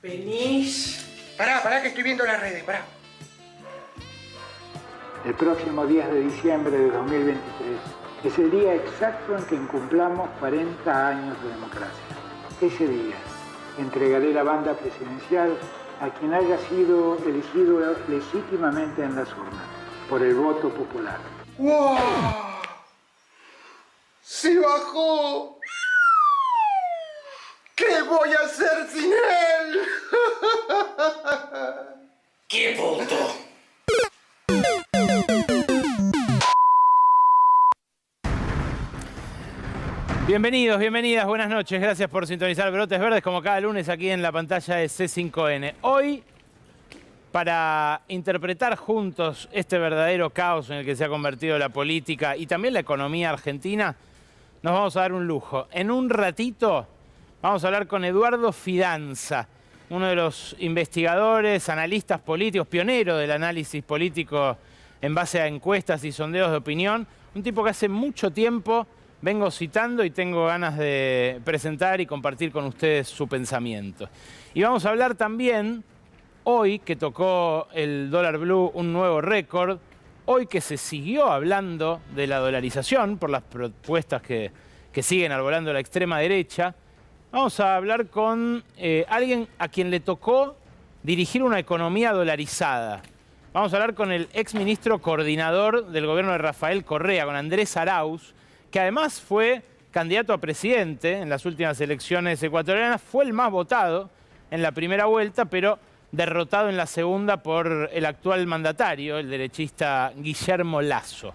Venís. Pará, que estoy viendo las redes, pará. El próximo 10 de diciembre de 2023 es el día exacto en que cumplamos 40 años de democracia. Ese día entregaré la banda presidencial a quien haya sido elegido legítimamente en las urnas, por el voto popular. ¡Wow! ¡Se bajó! ¿Qué voy a hacer sin él? ¡Qué puto! Bienvenidos, bienvenidas, buenas noches. Gracias por sintonizar Brotes Verdes como cada lunes aquí en la pantalla de C5N. Hoy, para interpretar juntos este verdadero caos en el que se ha convertido la política y también la economía argentina, nos vamos a dar un lujo. En un ratito vamos a hablar con Eduardo Fidanza, uno de los investigadores, analistas políticos, pionero del análisis político en base a encuestas y sondeos de opinión. Un tipo que hace mucho tiempo vengo citando y tengo ganas de presentar y compartir con ustedes su pensamiento. Y vamos a hablar también, hoy que tocó el dólar blue un nuevo récord, hoy que se siguió hablando de la dolarización por las propuestas que siguen arbolando la extrema derecha, vamos a hablar con alguien a quien le tocó dirigir una economía dolarizada. Vamos a hablar con el exministro coordinador del gobierno de Rafael Correa, con Andrés Arauz, que además fue candidato a presidente en las últimas elecciones ecuatorianas, fue el más votado en la primera vuelta, pero derrotado en la segunda por el actual mandatario, el derechista Guillermo Lasso.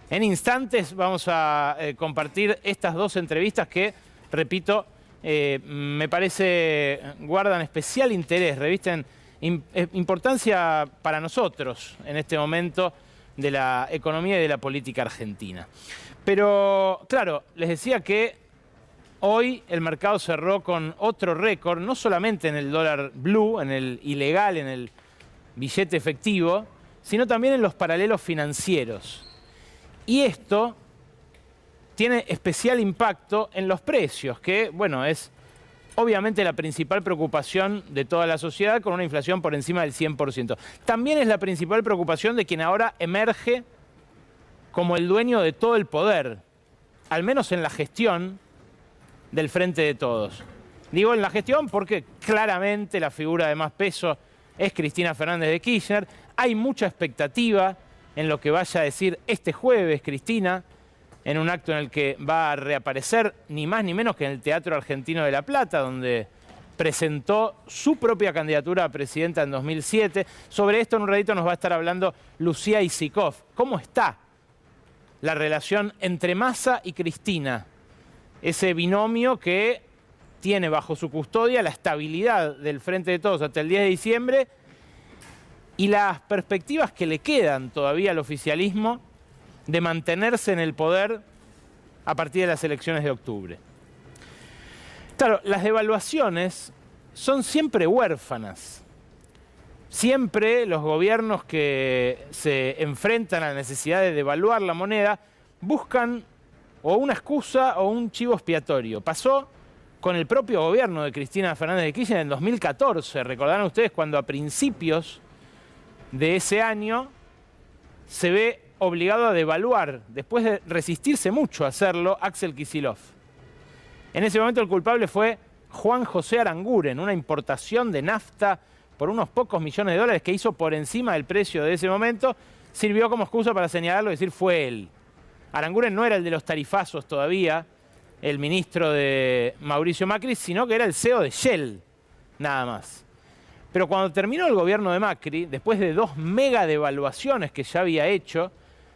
En instantes vamos a compartir estas dos entrevistas que, repito, me parece guardan especial interés, revisten importancia para nosotros en este momento de la economía y de la política argentina. Pero, claro, les decía que hoy el mercado cerró con otro récord, no solamente en el dólar blue, en el ilegal, en el billete efectivo, sino también en los paralelos financieros. Y esto tiene especial impacto en los precios, que, bueno, es obviamente la principal preocupación de toda la sociedad con una inflación por encima del 100%. También es la principal preocupación de quien ahora emerge como el dueño de todo el poder, al menos en la gestión del Frente de Todos. Digo en la gestión porque claramente la figura de más peso es Cristina Fernández de Kirchner. Hay mucha expectativa en lo que vaya a decir este jueves Cristina, en un acto en el que va a reaparecer ni más ni menos que en el Teatro Argentino de La Plata, donde presentó su propia candidatura a presidenta en 2007. Sobre esto en un ratito nos va a estar hablando Lucía Isikoff. ¿Cómo está la relación entre Massa y Cristina? Ese binomio que tiene bajo su custodia la estabilidad del Frente de Todos hasta el 10 de diciembre y las perspectivas que le quedan todavía al oficialismo de mantenerse en el poder a partir de las elecciones de octubre. Claro, las devaluaciones son siempre huérfanas. Siempre los gobiernos que se enfrentan a la necesidad de devaluar la moneda buscan o una excusa o un chivo expiatorio. Pasó con el propio gobierno de Cristina Fernández de Kirchner en 2014. Recordarán ustedes cuando a principios de ese año se ve obligado a devaluar, después de resistirse mucho a hacerlo, Axel Kicillof. En ese momento el culpable fue Juan José Aranguren, una importación de nafta por unos pocos millones de dólares que hizo por encima del precio de ese momento, sirvió como excusa para señalarlo y decir fue él. Aranguren no era el de los tarifazos todavía, el ministro de Mauricio Macri, sino que era el CEO de Shell, nada más. Pero cuando terminó el gobierno de Macri, después de 2 mega devaluaciones que ya había hecho,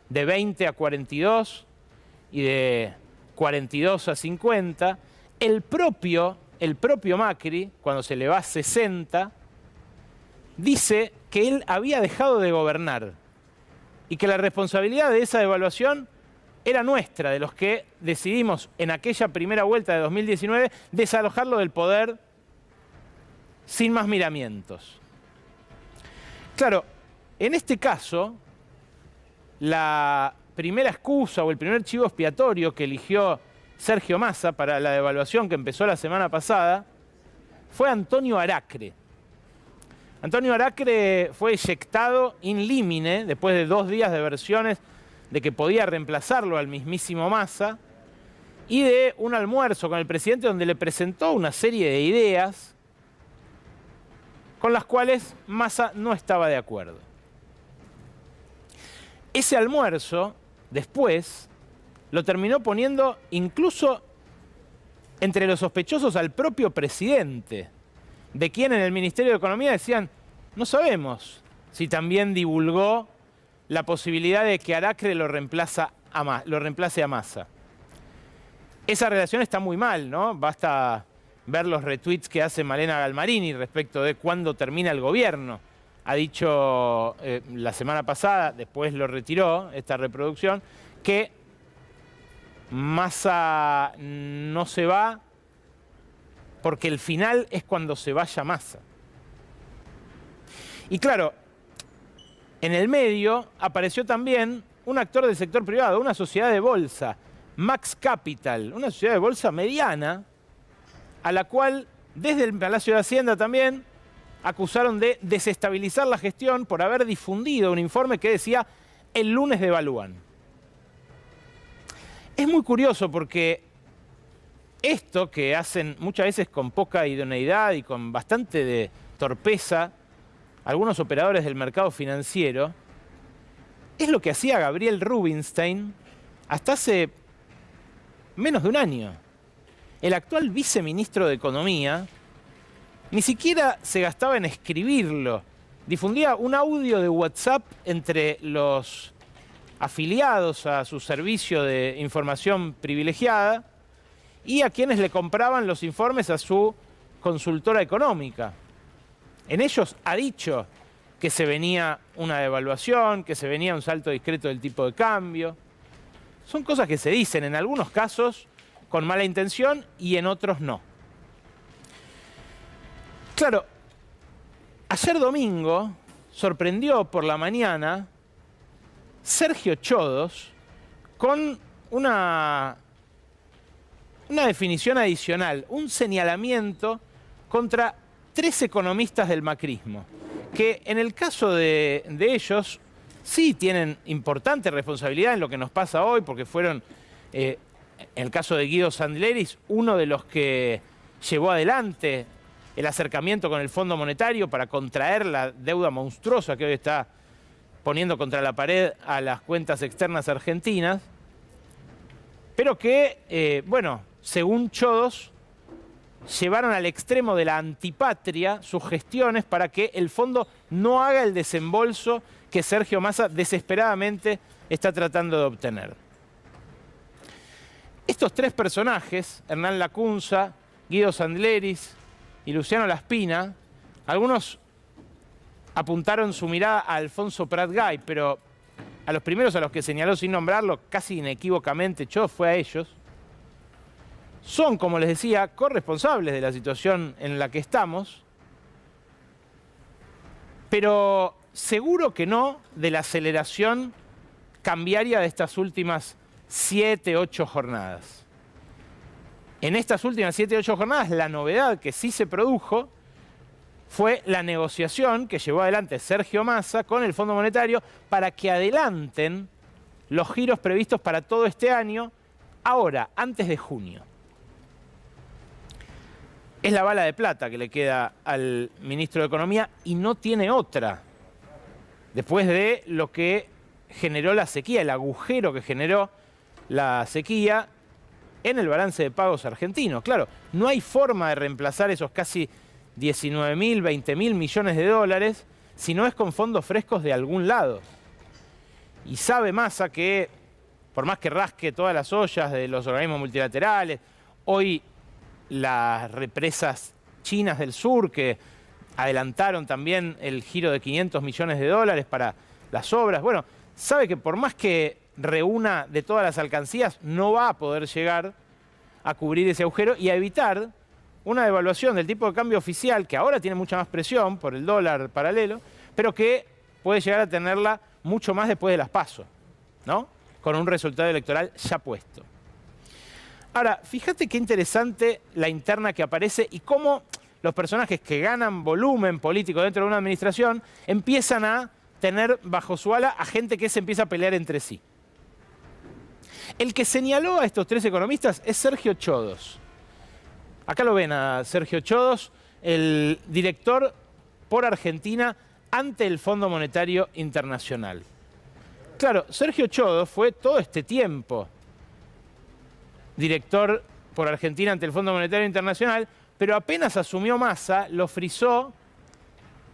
de 20 a 42 y de 42 a 50, el propio Macri, cuando se le va a 60, dice que él había dejado de gobernar y que la responsabilidad de esa devaluación era nuestra, de los que decidimos en aquella primera vuelta de 2019 desalojarlo del poder sin más miramientos. Claro, en este caso, la primera excusa o el primer chivo expiatorio que eligió Sergio Massa para la devaluación que empezó la semana pasada fue Antonio Aracre. Antonio Aracre fue eyectado in limine después de 2 días de versiones de que podía reemplazarlo al mismísimo Massa y de un almuerzo con el presidente donde le presentó una serie de ideas con las cuales Massa no estaba de acuerdo. Ese almuerzo, después, lo terminó poniendo incluso entre los sospechosos al propio presidente, de quien en el Ministerio de Economía decían, no sabemos si también divulgó la posibilidad de que Aracre lo reemplace a Massa. Esa relación está muy mal, ¿no? Basta ver los retweets que hace Malena Galmarini respecto de cuándo termina el gobierno. Ha dicho la semana pasada, después lo retiró, esta reproducción, que Massa no se va porque el final es cuando se vaya Massa. Y claro, en el medio apareció también un actor del sector privado, una sociedad de bolsa, Max Capital, una sociedad de bolsa mediana, a la cual desde el Palacio de Hacienda también acusaron de desestabilizar la gestión por haber difundido un informe que decía el lunes devalúan. Es muy curioso porque esto que hacen muchas veces con poca idoneidad y con bastante de torpeza algunos operadores del mercado financiero, es lo que hacía Gabriel Rubinstein hasta hace menos de un año. El actual viceministro de Economía ni siquiera se gastaba en escribirlo. Difundía un audio de WhatsApp entre los afiliados a su servicio de información privilegiada y a quienes le compraban los informes a su consultora económica. En ellos ha dicho que se venía una devaluación, que se venía un salto discreto del tipo de cambio. Son cosas que se dicen en algunos casos con mala intención y en otros no. Claro, ayer domingo sorprendió por la mañana Sergio Chodos con una definición adicional, un señalamiento contra 3 economistas del macrismo, que en el caso de ellos sí tienen importante responsabilidad en lo que nos pasa hoy, porque fueron, en el caso de Guido Sandleris, uno de los que llevó adelante el acercamiento con el Fondo Monetario para contraer la deuda monstruosa que hoy está poniendo contra la pared a las cuentas externas argentinas, pero que, bueno, según Chodos, llevaron al extremo de la antipatria sus gestiones para que el fondo no haga el desembolso que Sergio Massa desesperadamente está tratando de obtener. Estos 3 personajes, Hernán Lacunza, Guido Sandleris y Luciano Laspina, algunos apuntaron su mirada a Alfonso Prat-Gay, pero a los primeros a los que señaló sin nombrarlo, casi inequívocamente Chodos fue a ellos. Son, como les decía, corresponsables de la situación en la que estamos, pero seguro que no de la aceleración cambiaria de estas últimas 7, 8 jornadas. En estas últimas 7, 8 jornadas, la novedad que sí se produjo fue la negociación que llevó adelante Sergio Massa con el Fondo Monetario para que adelanten los giros previstos para todo este año, ahora, antes de junio. Es la bala de plata que le queda al ministro de Economía y no tiene otra. Después de lo que generó la sequía, el agujero que generó la sequía en el balance de pagos argentino. Claro, no hay forma de reemplazar esos casi 19.000, 20.000 millones de dólares si no es con fondos frescos de algún lado. Y sabe Massa que, por más que rasque todas las ollas de los organismos multilaterales, hoy las represas chinas del sur que adelantaron también el giro de 500 millones de dólares para las obras. Bueno, sabe que por más que reúna de todas las alcancías, no va a poder llegar a cubrir ese agujero y a evitar una devaluación del tipo de cambio oficial, que ahora tiene mucha más presión por el dólar paralelo, pero que puede llegar a tenerla mucho más después de las PASO, ¿no? Con un resultado electoral ya puesto. Ahora, fíjate qué interesante la interna que aparece y cómo los personajes que ganan volumen político dentro de una administración empiezan a tener bajo su ala a gente que se empieza a pelear entre sí. El que señaló a estos tres economistas es Sergio Chodos. Acá lo ven a Sergio Chodos, el director por Argentina ante el Fondo Monetario Internacional. Claro, Sergio Chodos fue todo este tiempo director por Argentina ante el Fondo Monetario Internacional, pero apenas asumió Massa, lo frizó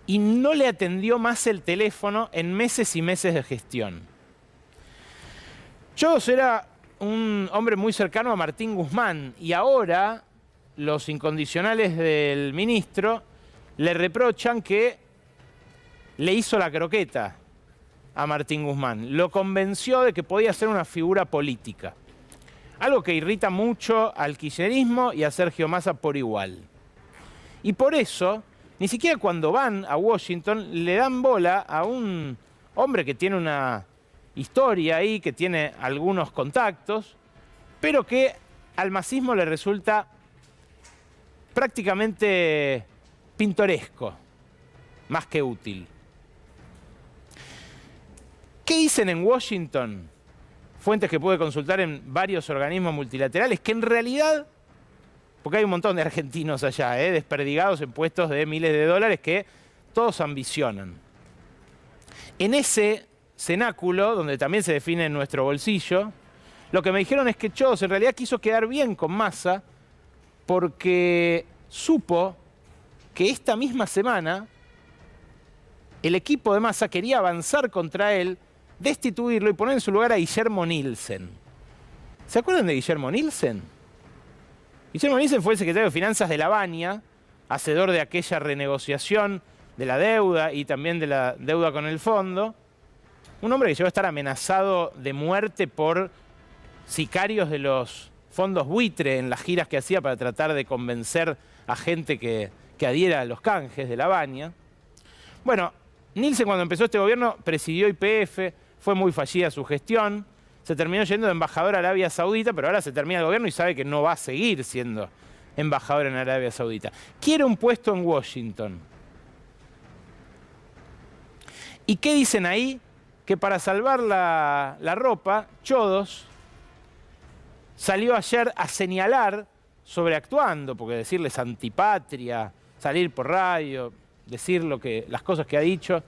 y no le atendió más el teléfono en meses y meses de gestión. Chodos era un hombre muy cercano a Martín Guzmán y ahora los incondicionales del ministro le reprochan que le hizo la croqueta a Martín Guzmán. Lo convenció de que podía ser una figura política. Algo que irrita mucho al kirchnerismo y a Sergio Massa por igual. Y por eso, ni siquiera cuando van a Washington le dan bola a un hombre que tiene una historia ahí, que tiene algunos contactos, pero que al masismo le resulta prácticamente pintoresco, más que útil. ¿Qué dicen en Washington? Fuentes que pude consultar en varios organismos multilaterales, que en realidad, porque hay un montón de argentinos allá, desperdigados en puestos de miles de dólares que todos ambicionan. En ese cenáculo, donde también se define nuestro bolsillo, lo que me dijeron es que Chodos en realidad quiso quedar bien con Massa porque supo que esta misma semana el equipo de Massa quería avanzar contra él, destituirlo y poner en su lugar a Guillermo Nielsen. ¿Se acuerdan de Guillermo Nielsen? Guillermo Nielsen fue el secretario de Finanzas de la Baña, hacedor de aquella renegociación de la deuda y también de la deuda con el fondo. Un hombre que llegó a estar amenazado de muerte por sicarios de los fondos buitre en las giras que hacía para tratar de convencer a gente que adhiera a los canjes de la Baña. Bueno, Nielsen cuando empezó este gobierno presidió YPF, fue muy fallida su gestión, se terminó yendo de embajador a Arabia Saudita, pero ahora se termina el gobierno y sabe que no va a seguir siendo embajador en Arabia Saudita. Quiere un puesto en Washington. ¿Y qué dicen ahí? Que para salvar la ropa, Chodos salió ayer a señalar, sobreactuando, porque decirles antipatria, salir por radio, decir las cosas que ha dicho,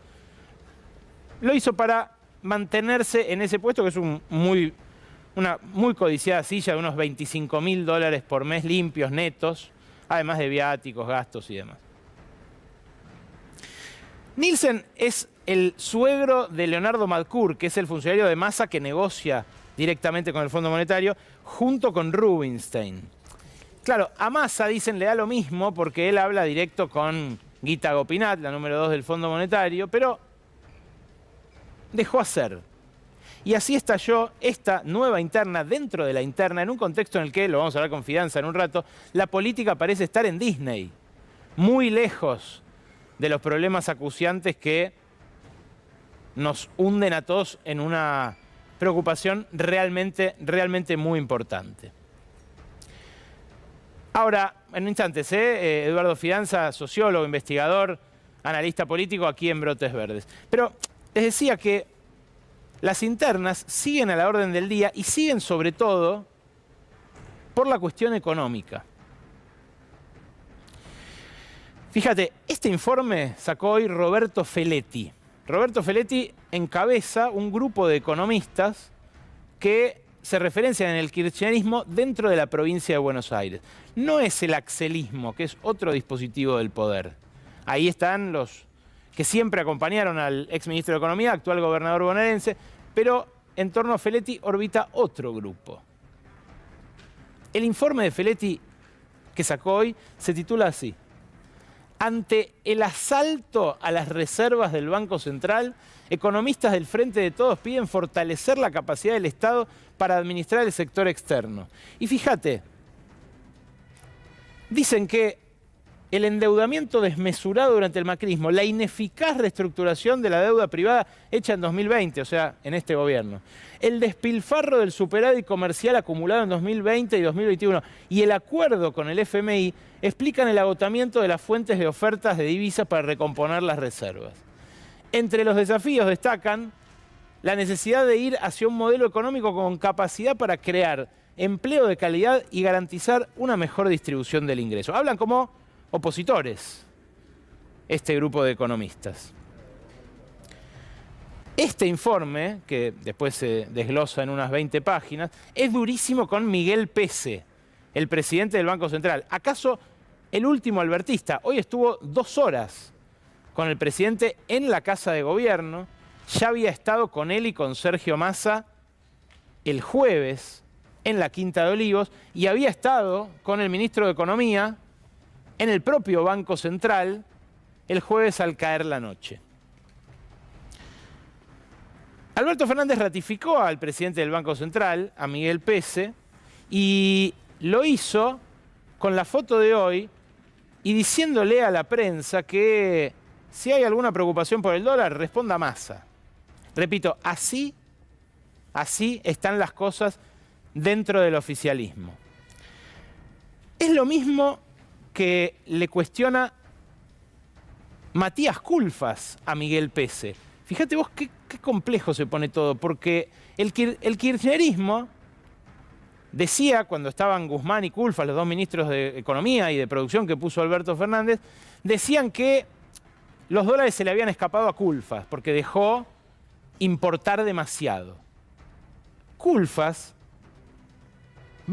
lo hizo para mantenerse en ese puesto, que es una muy codiciada silla de unos $25.000 por mes limpios, netos, además de viáticos, gastos y demás. Nielsen es el suegro de Leonardo Madcourt, que es el funcionario de Massa que negocia directamente con el Fondo Monetario, junto con Rubinstein. Claro, a Massa, dicen, le da lo mismo porque él habla directo con Guita Gopinath, la número 2 del Fondo Monetario, pero dejó hacer. Y así estalló esta nueva interna dentro de la interna, en un contexto en el que, lo vamos a hablar con Fidanza en un rato, la política parece estar en Disney, muy lejos de los problemas acuciantes que nos hunden a todos en una preocupación realmente muy importante. Ahora, en instantes, Eduardo Fidanza, sociólogo, investigador, analista político, aquí en Brotes Verdes. Pero les decía que las internas siguen a la orden del día y siguen sobre todo por la cuestión económica. Fíjate, este informe sacó hoy Roberto Feletti. Roberto Feletti encabeza un grupo de economistas que se referencian en el kirchnerismo dentro de la provincia de Buenos Aires. No es el axelismo, que es otro dispositivo del poder. Ahí están los que siempre acompañaron al exministro de Economía, actual gobernador bonaerense, pero en torno a Feletti orbita otro grupo. El informe de Feletti que sacó hoy se titula así: ante el asalto a las reservas del Banco Central, economistas del Frente de Todos piden fortalecer la capacidad del Estado para administrar el sector externo. Y fíjate, dicen que el endeudamiento desmesurado durante el macrismo, la ineficaz reestructuración de la deuda privada hecha en 2020, o sea, en este gobierno, el despilfarro del superávit comercial acumulado en 2020 y 2021 y el acuerdo con el FMI explican el agotamiento de las fuentes de ofertas de divisas para recomponer las reservas. Entre los desafíos destacan la necesidad de ir hacia un modelo económico con capacidad para crear empleo de calidad y garantizar una mejor distribución del ingreso. Hablan como opositores este grupo de economistas. Este informe, que después se desglosa en unas 20 páginas, es durísimo con Miguel Pese, el presidente del Banco Central. ¿Acaso el último albertista? Hoy estuvo 2 horas con el presidente en la Casa de Gobierno. Ya había estado con él y con Sergio Massa el jueves en la Quinta de Olivos y había estado con el ministro de Economía en el propio Banco Central el jueves al caer la noche. Alberto Fernández ratificó al presidente del Banco Central, a Miguel Pese, y lo hizo con la foto de hoy y diciéndole a la prensa que si hay alguna preocupación por el dólar, responda Massa. Repito, así están las cosas dentro del oficialismo. Es lo mismo que le cuestiona Matías Culfas a Miguel Pese. Fíjate vos qué complejo se pone todo, porque el kirchnerismo decía, cuando estaban Guzmán y Culfas, los 2 ministros de Economía y de Producción que puso Alberto Fernández, decían que los dólares se le habían escapado a Culfas, porque dejó importar demasiado. Culfas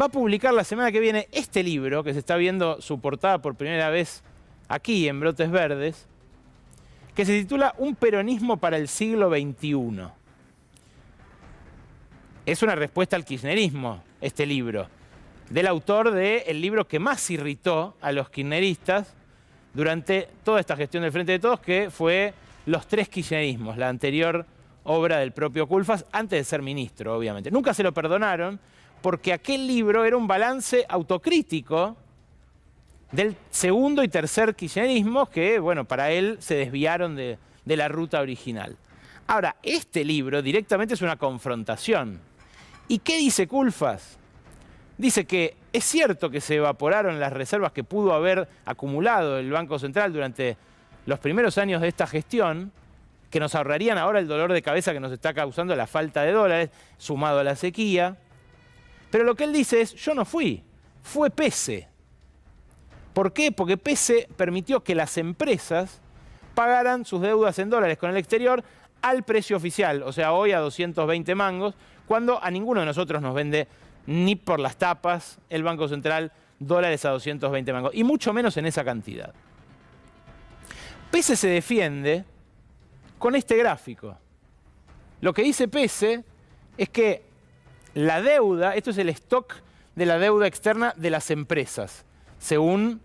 va a publicar la semana que viene este libro, que se está viendo su portada por primera vez aquí en Brotes Verdes, que se titula Un peronismo para el siglo XXI. Es una respuesta al kirchnerismo, este libro, del autor del libro que más irritó a los kirchneristas durante toda esta gestión del Frente de Todos, que fue Los 3 kirchnerismos, la anterior obra del propio Culfas, antes de ser ministro, obviamente. Nunca se lo perdonaron, porque aquel libro era un balance autocrítico del segundo y tercer kirchnerismo que, bueno, para él se desviaron de la ruta original. Ahora, este libro directamente es una confrontación. ¿Y qué dice Culfas? Dice que es cierto que se evaporaron las reservas que pudo haber acumulado el Banco Central durante los primeros años de esta gestión, que nos ahorrarían ahora el dolor de cabeza que nos está causando la falta de dólares, sumado a la sequía. Pero lo que él dice es, yo no fui, fue Pese. ¿Por qué? Porque Pese permitió que las empresas pagaran sus deudas en dólares con el exterior al precio oficial, o sea, hoy a 220 mangos, cuando a ninguno de nosotros nos vende ni por las tapas el Banco Central dólares a 220 mangos, y mucho menos en esa cantidad. Pese se defiende con este gráfico. Lo que dice Pese es que la deuda, esto es el stock de la deuda externa de las empresas, según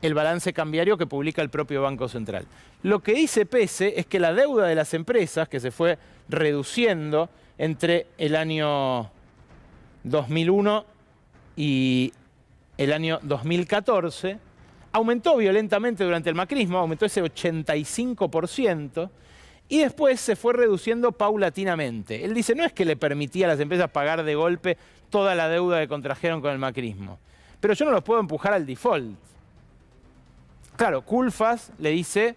el balance cambiario que publica el propio Banco Central. Lo que dice Pese es que la deuda de las empresas, que se fue reduciendo entre el año 2001 y el año 2014, aumentó violentamente durante el macrismo, aumentó ese 85%, y después se fue reduciendo paulatinamente. Él dice, no es que le permitía a las empresas pagar de golpe toda la deuda que contrajeron con el macrismo, pero yo no los puedo empujar al default. Claro, Culfas le dice,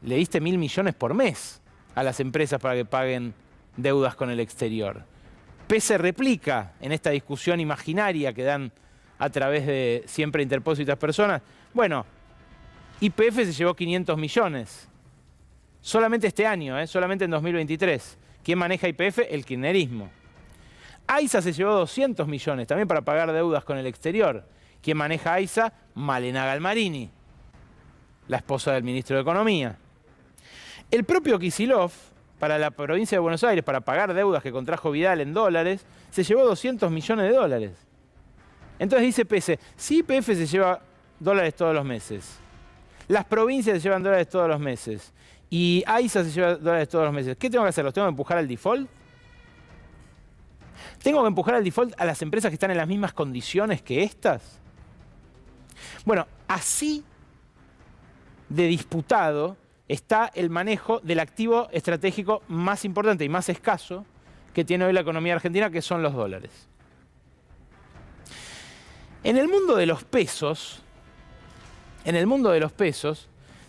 le diste 1.000 millones por mes a las empresas para que paguen deudas con el exterior. Pese replica en esta discusión imaginaria que dan a través de siempre interpósitas personas. Bueno, YPF se llevó 500 millones. Solamente este año, solamente en 2023. ¿Quién maneja YPF? El kirchnerismo. AISA se llevó 200 millones, también para pagar deudas con el exterior. ¿Quién maneja AISA? Malena Galmarini, la esposa del ministro de Economía. El propio Kicillof, para la provincia de Buenos Aires, para pagar deudas que contrajo Vidal en dólares, se llevó 200 millones de dólares. Entonces dice Pese, si YPF se lleva dólares todos los meses, las provincias se llevan dólares todos los meses, y AISA se lleva dólares todos los meses, ¿qué tengo que hacer? ¿Los tengo que empujar al default? ¿Tengo que empujar al default a las empresas que están en las mismas condiciones que estas? Bueno, así de disputado está el manejo del activo estratégico más importante y más escaso que tiene hoy la economía argentina, que son los dólares. En el mundo de los pesos,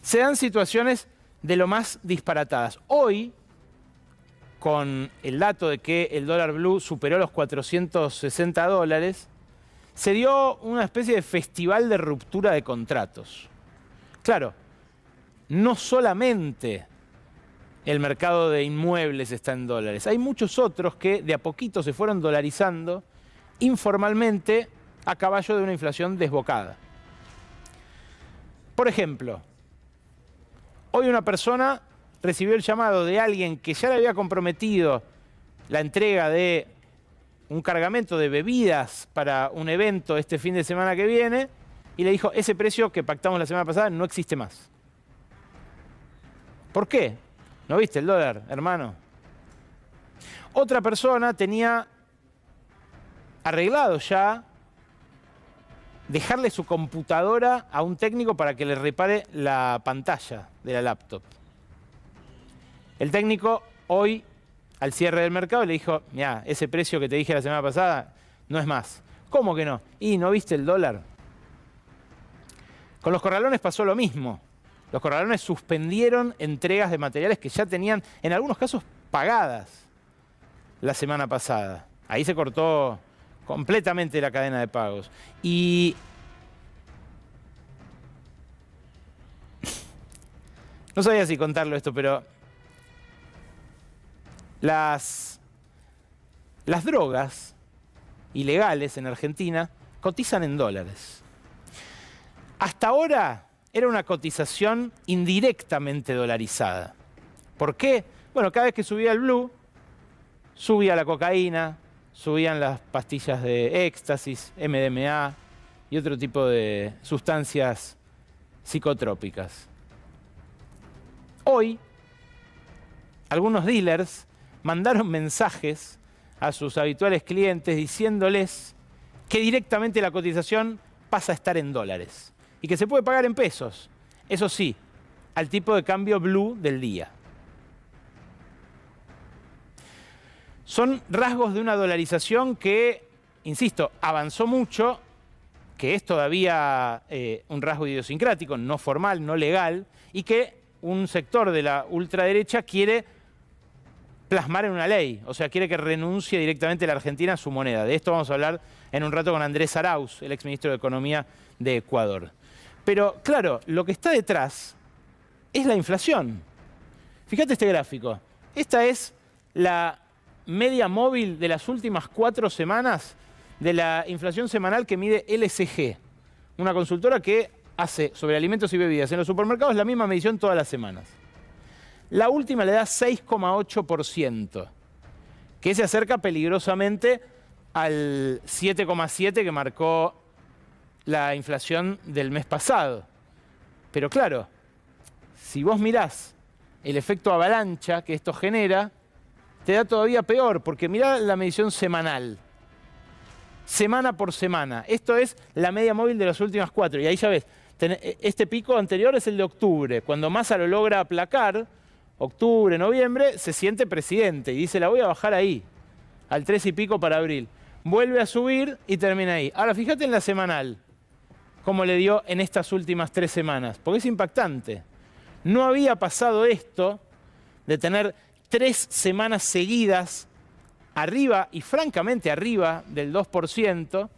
se dan situaciones de lo más disparatadas. Hoy, con el dato de que el dólar blue superó los 460 dólares, se dio una especie de festival de ruptura de contratos. Claro, no solamente el mercado de inmuebles está en dólares, hay muchos otros que de a poquito se fueron dolarizando informalmente a caballo de una inflación desbocada. Por ejemplo, hoy una persona recibió el llamado de alguien que ya le había comprometido la entrega de un cargamento de bebidas para un evento este fin de semana que viene y le dijo, ese precio que pactamos la semana pasada no existe más. ¿Por qué? ¿No viste el dólar, hermano? Otra persona tenía arreglado ya dejarle su computadora a un técnico para que le repare la pantalla de la laptop. El técnico hoy, al cierre del mercado, le dijo, mirá, ese precio que te dije la semana pasada no es más. ¿Cómo que no? ¿Y no viste el dólar? Con los corralones pasó lo mismo. Los corralones suspendieron entregas de materiales que ya tenían, en algunos casos, pagadas la semana pasada. Ahí se cortó completamente la cadena de pagos. Y no sabía si contarlo esto, pero las drogas ilegales en Argentina cotizan en dólares. Hasta ahora era una cotización indirectamente dolarizada. ¿Por qué? Bueno, cada vez que subía el blue, subía la cocaína, subían las pastillas de éxtasis, MDMA y otro tipo de sustancias psicotrópicas. Hoy, algunos dealers mandaron mensajes a sus habituales clientes diciéndoles que directamente la cotización pasa a estar en dólares y que se puede pagar en pesos. Eso sí, al tipo de cambio blue del día. Son rasgos de una dolarización que, insisto, avanzó mucho, que es todavía un rasgo idiosincrático, no formal, no legal, y que un sector de la ultraderecha quiere plasmar en una ley, o sea, quiere que renuncie directamente la Argentina a su moneda. De esto vamos a hablar en un rato con Andrés Arauz, el exministro de Economía de Ecuador. Pero, claro, lo que está detrás es la inflación. Fíjate este gráfico. Esta es la media móvil de las últimas 4 semanas de la inflación semanal que mide LSG, una consultora que hace sobre alimentos y bebidas en los supermercados la misma medición todas las semanas. La última le da 6,8%, que se acerca peligrosamente al 7,7% que marcó la inflación del mes pasado. Pero claro, si vos mirás el efecto avalancha que esto genera, te da todavía peor, porque mirá la medición semanal. Semana por semana. Esto es la media móvil de las últimas 4. Y ahí ya ves, este pico anterior es el de octubre. Cuando Massa lo logra aplacar, octubre, noviembre, se siente presidente y dice, la voy a bajar ahí, al 3 y pico para abril. Vuelve a subir y termina ahí. Ahora, fíjate en la semanal, cómo le dio en estas últimas 3 semanas, porque es impactante. No había pasado esto de tener 3 semanas seguidas arriba y francamente arriba del 2%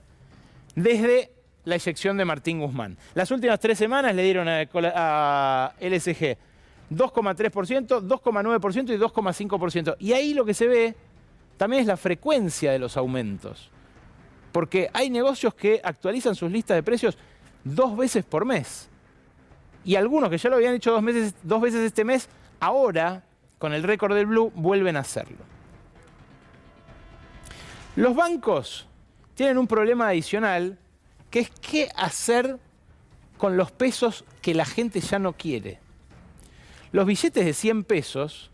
desde la eyección de Martín Guzmán. Las últimas 3 semanas le dieron a LSG 2,3%, 2,9% y 2,5%. Y ahí lo que se ve también es la frecuencia de los aumentos. Porque hay negocios que actualizan sus listas de precios 2 veces por mes. Y algunos que ya lo habían hecho 2 veces este mes, ahora, con el récord del blue, vuelven a hacerlo. Los bancos tienen un problema adicional, que es qué hacer con los pesos que la gente ya no quiere. Los billetes de 100 pesos,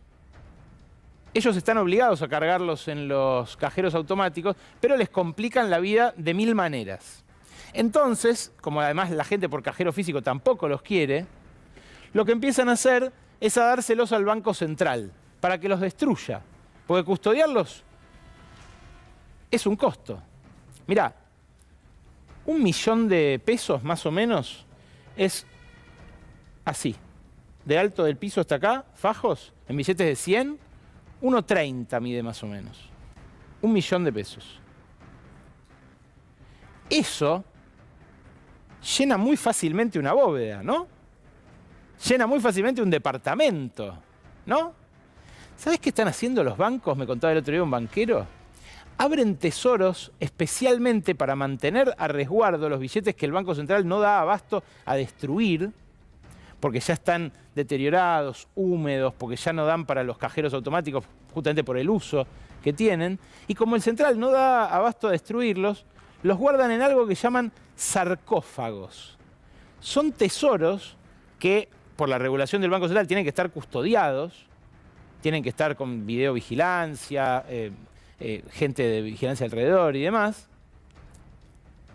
ellos están obligados a cargarlos en los cajeros automáticos, pero les complican la vida de 1000 maneras. Entonces, como además la gente por cajero físico tampoco los quiere, lo que empiezan a hacer es a dárselos al Banco Central para que los destruya. Porque custodiarlos es un costo. Mirá, 1 millón de pesos más o menos es así. De alto del piso hasta acá, fajos, en billetes de 100, 1,30 mide más o menos. 1 millón de pesos. Eso llena muy fácilmente una bóveda, ¿no? Llena muy fácilmente un departamento, ¿no? ¿Sabés qué están haciendo los bancos? Me contaba el otro día un banquero. Abren tesoros especialmente para mantener a resguardo los billetes que el Banco Central no da abasto a destruir, porque ya están deteriorados, húmedos, porque ya no dan para los cajeros automáticos justamente por el uso que tienen. Y como el central no da abasto a destruirlos, los guardan en algo que llaman sarcófagos. Son tesoros que, por la regulación del Banco Central, tienen que estar custodiados, tienen que estar con videovigilancia, gente de vigilancia alrededor y demás,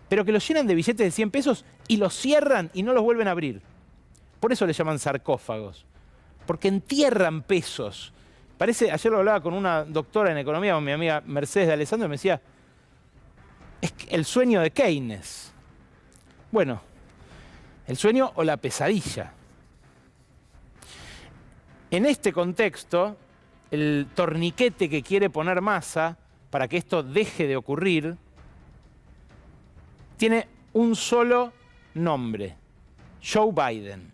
pero que los llenan de billetes de 100 pesos y los cierran y no los vuelven a abrir. Por eso le llaman sarcófagos, porque entierran pesos. Parece, ayer lo hablaba con una doctora en economía, con mi amiga Mercedes de Alessandro, y me decía, es el sueño de Keynes. Bueno, el sueño o la pesadilla. En este contexto, el torniquete que quiere poner Massa para que esto deje de ocurrir, tiene un solo nombre, Joe Biden.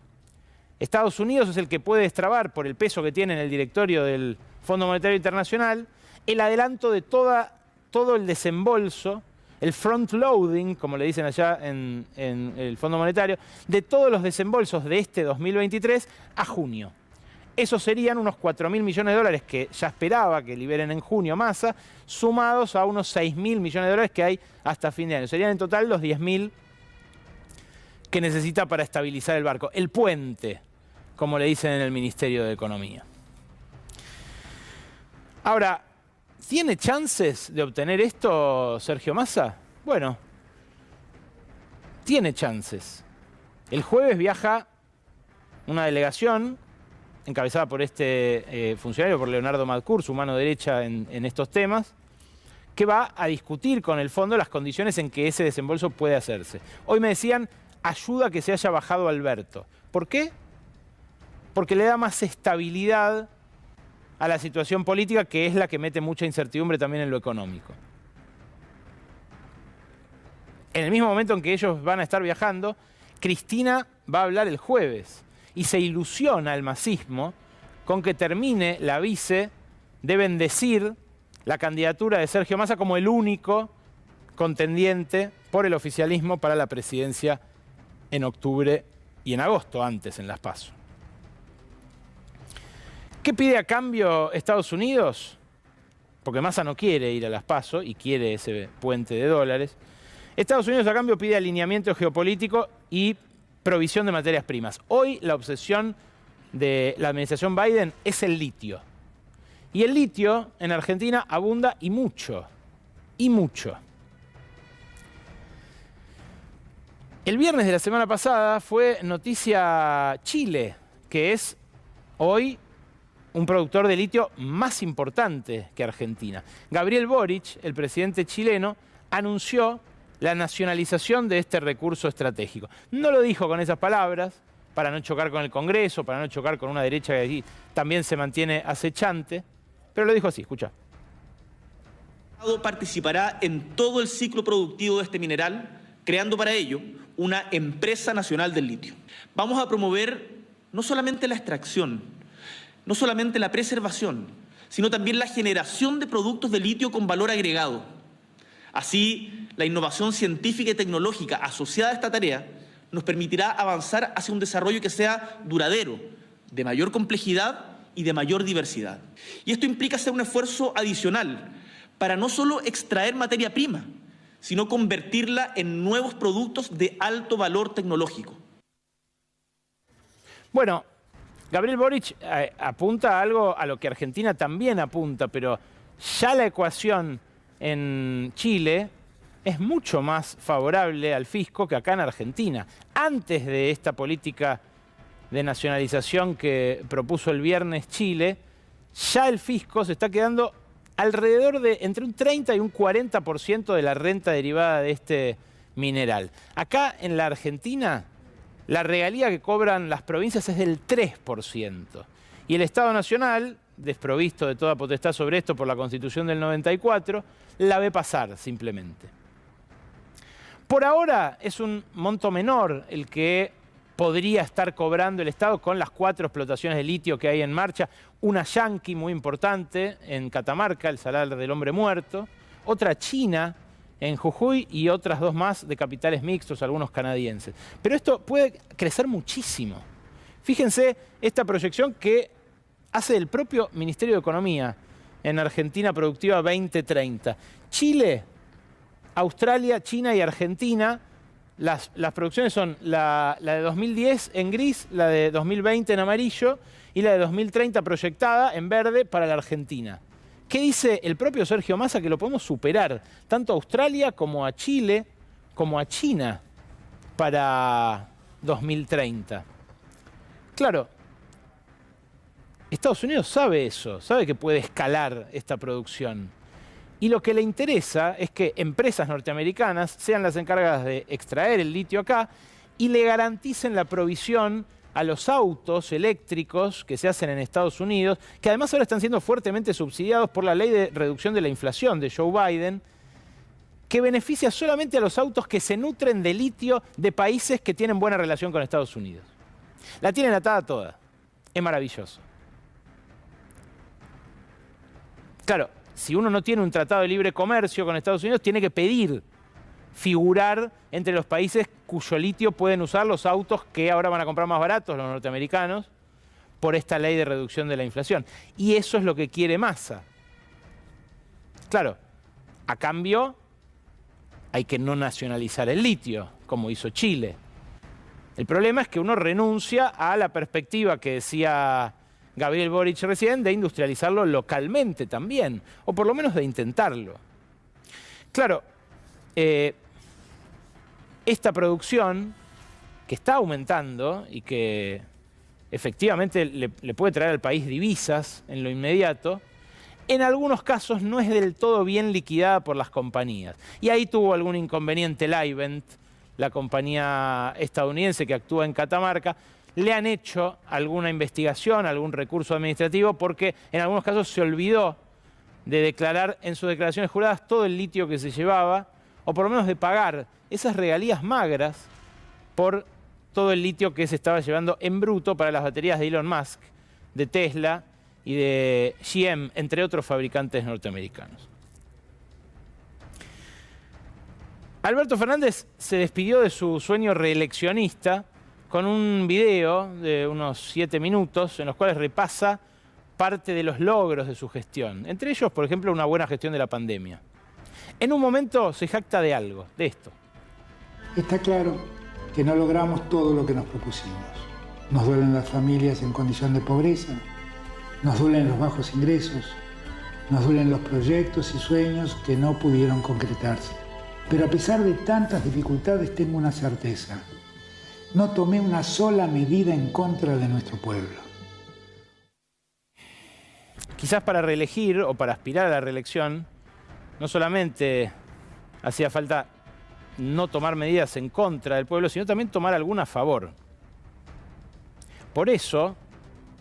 Estados Unidos es el que puede destrabar, por el peso que tiene en el directorio del Fondo Monetario Internacional, el adelanto de todo el desembolso, el front loading, como le dicen allá en el Fondo Monetario, de todos los desembolsos de este 2023 a junio. Esos serían unos 4.000 millones de dólares que ya esperaba que liberen en junio Massa, sumados a unos 6.000 millones de dólares que hay hasta fin de año. Serían en total los 10.000 que necesita para estabilizar el barco. El puente, como le dicen en el Ministerio de Economía. Ahora, ¿tiene chances de obtener esto Sergio Massa? Bueno, tiene chances. El jueves viaja una delegación encabezada por este funcionario, por Leonardo Madcour, su mano derecha en estos temas, que va a discutir con el fondo las condiciones en que ese desembolso puede hacerse. Hoy me decían, ayuda a que se haya bajado Alberto. ¿Por qué? Porque le da más estabilidad a la situación política, que es la que mete mucha incertidumbre también en lo económico. En el mismo momento en que ellos van a estar viajando, Cristina va a hablar el jueves y se ilusiona el masismo con que termine la vice de bendecir la candidatura de Sergio Massa como el único contendiente por el oficialismo para la presidencia en octubre y en agosto, antes en las PASO. ¿Qué pide a cambio Estados Unidos? Porque Massa no quiere ir a las PASO y quiere ese puente de dólares. Estados Unidos a cambio pide alineamiento geopolítico y provisión de materias primas. Hoy la obsesión de la administración Biden es el litio. Y el litio en Argentina abunda y mucho. Y mucho. El viernes de la semana pasada fue noticia Chile, que es hoy un productor de litio más importante que Argentina. Gabriel Boric, el presidente chileno, anunció la nacionalización de este recurso estratégico. No lo dijo con esas palabras, para no chocar con el Congreso, para no chocar con una derecha que allí también se mantiene acechante, pero lo dijo así, escucha. El Estado participará en todo el ciclo productivo de este mineral, creando para ello una empresa nacional del litio. Vamos a promover no solamente la extracción, no solamente la preservación, sino también la generación de productos de litio con valor agregado. Así, la innovación científica y tecnológica asociada a esta tarea nos permitirá avanzar hacia un desarrollo que sea duradero, de mayor complejidad y de mayor diversidad. Y esto implica hacer un esfuerzo adicional para no solo extraer materia prima, sino convertirla en nuevos productos de alto valor tecnológico. Bueno, Gabriel Boric apunta a algo a lo que Argentina también apunta, pero ya la ecuación en Chile es mucho más favorable al fisco que acá en Argentina. Antes de esta política de nacionalización que propuso el viernes Chile, ya el fisco se está quedando alrededor de entre un 30 y un 40% de la renta derivada de este mineral. Acá en la Argentina, la regalía que cobran las provincias es del 3%. Y el Estado Nacional, desprovisto de toda potestad sobre esto por la Constitución del 94, la ve pasar simplemente. Por ahora es un monto menor el que podría estar cobrando el Estado con las 4 explotaciones de litio que hay en marcha. Una yanqui muy importante en Catamarca, el Salar del Hombre Muerto. Otra china en Jujuy y otras 2 más de capitales mixtos, algunos canadienses. Pero esto puede crecer muchísimo. Fíjense esta proyección que hace el propio Ministerio de Economía en Argentina Productiva 2030. Chile, Australia, China y Argentina, las producciones son la de 2010 en gris, la de 2020 en amarillo y la de 2030 proyectada en verde para la Argentina. ¿Qué dice el propio Sergio Massa? Que lo podemos superar, tanto a Australia como a Chile, como a China, para 2030. Claro, Estados Unidos sabe eso, sabe que puede escalar esta producción. Y lo que le interesa es que empresas norteamericanas sean las encargadas de extraer el litio acá y le garanticen la provisión a los autos eléctricos que se hacen en Estados Unidos, que además ahora están siendo fuertemente subsidiados por la ley de reducción de la inflación de Joe Biden, que beneficia solamente a los autos que se nutren de litio de países que tienen buena relación con Estados Unidos. La tienen atada toda. Es maravilloso. Claro, si uno no tiene un tratado de libre comercio con Estados Unidos, tiene que pedir figurar entre los países cuyo litio pueden usar los autos que ahora van a comprar más baratos, los norteamericanos, por esta ley de reducción de la inflación. Y eso es lo que quiere Massa. Claro, a cambio hay que no nacionalizar el litio, como hizo Chile. El problema es que uno renuncia a la perspectiva que decía Gabriel Boric recién, de industrializarlo localmente también, o por lo menos de intentarlo. Claro, esta producción que está aumentando y que efectivamente le puede traer al país divisas en lo inmediato, en algunos casos no es del todo bien liquidada por las compañías. Y ahí tuvo algún inconveniente Livent, la compañía estadounidense que actúa en Catamarca. Le han hecho alguna investigación, algún recurso administrativo, porque en algunos casos se olvidó de declarar en sus declaraciones juradas todo el litio que se llevaba, o por lo menos de pagar esas regalías magras por todo el litio que se estaba llevando en bruto para las baterías de Elon Musk, de Tesla y de GM, entre otros fabricantes norteamericanos. Alberto Fernández se despidió de su sueño reeleccionista con un video de unos 7 minutos en los cuales repasa parte de los logros de su gestión. Entre ellos, por ejemplo, una buena gestión de la pandemia. En un momento se jacta de algo, de esto. Está claro que no logramos todo lo que nos propusimos. Nos duelen las familias en condición de pobreza, nos duelen los bajos ingresos, nos duelen los proyectos y sueños que no pudieron concretarse. Pero a pesar de tantas dificultades tengo una certeza. No tomé una sola medida en contra de nuestro pueblo. Quizás para reelegir o para aspirar a la reelección, no solamente hacía falta no tomar medidas en contra del pueblo, sino también tomar alguna a favor. Por eso,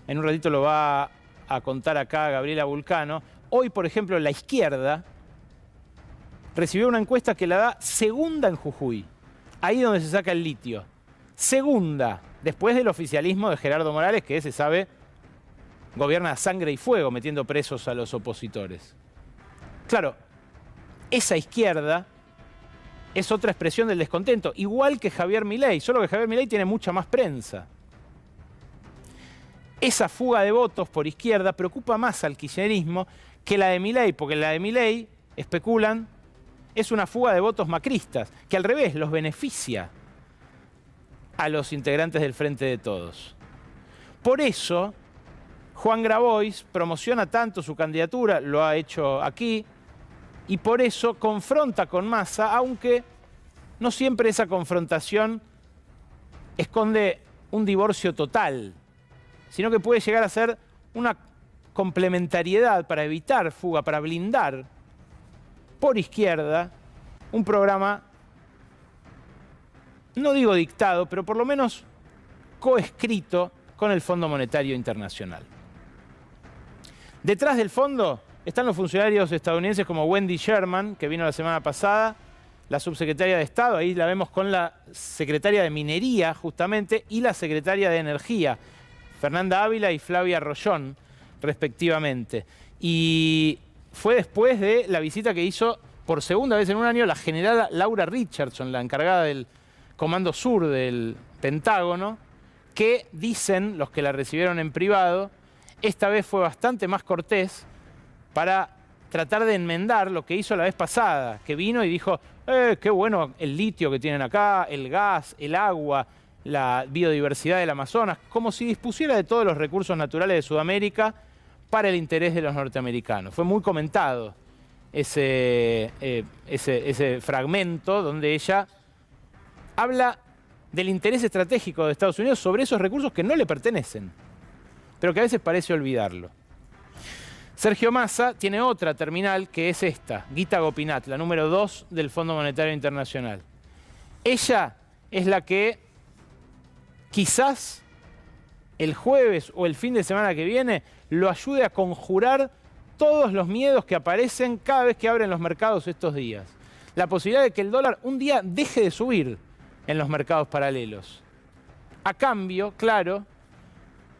en un ratito lo va a contar acá Gabriela Vulcano, hoy, por ejemplo, la izquierda recibió una encuesta que la da segunda en Jujuy, ahí donde se saca el litio. Segunda, después del oficialismo de Gerardo Morales, que se sabe gobierna a sangre y fuego, metiendo presos a los opositores. Claro, esa izquierda es otra expresión del descontento, igual que Javier Milei, solo que Javier Milei tiene mucha más prensa. Esa fuga de votos por izquierda preocupa más al kirchnerismo que la de Milei, porque la de Milei, especulan, es una fuga de votos macristas, que al revés los beneficia a los integrantes del Frente de Todos. Por eso, Juan Grabois promociona tanto su candidatura, lo ha hecho aquí, y por eso confronta con Massa, aunque no siempre esa confrontación esconde un divorcio total, sino que puede llegar a ser una complementariedad para evitar fuga, para blindar por izquierda un programa, no digo dictado, pero por lo menos coescrito con el Fondo Monetario Internacional. Detrás del fondo están los funcionarios estadounidenses como Wendy Sherman, que vino la semana pasada, la subsecretaria de Estado, ahí la vemos con la secretaria de Minería, justamente, y la secretaria de Energía, Fernanda Ávila y Flavia Rollón, respectivamente. Y fue después de la visita que hizo por segunda vez en un año la general Laura Richardson, la encargada del Comando Sur del Pentágono, que dicen los que la recibieron en privado, esta vez fue bastante más cortés para tratar de enmendar lo que hizo la vez pasada, que vino y dijo, qué bueno el litio que tienen acá, el gas, el agua, la biodiversidad del Amazonas, como si dispusiera de todos los recursos naturales de Sudamérica para el interés de los norteamericanos. Fue muy comentado ese fragmento donde ella habla del interés estratégico de Estados Unidos sobre esos recursos que no le pertenecen, pero que a veces parece olvidarlo. Sergio Massa tiene otra terminal que es esta, Gita Gopinath, la número 2 del Fondo Monetario Internacional. Ella es la que quizás el jueves o el fin de semana que viene lo ayude a conjurar todos los miedos que aparecen cada vez que abren los mercados estos días. La posibilidad de que el dólar un día deje de subir en los mercados paralelos. A cambio, claro,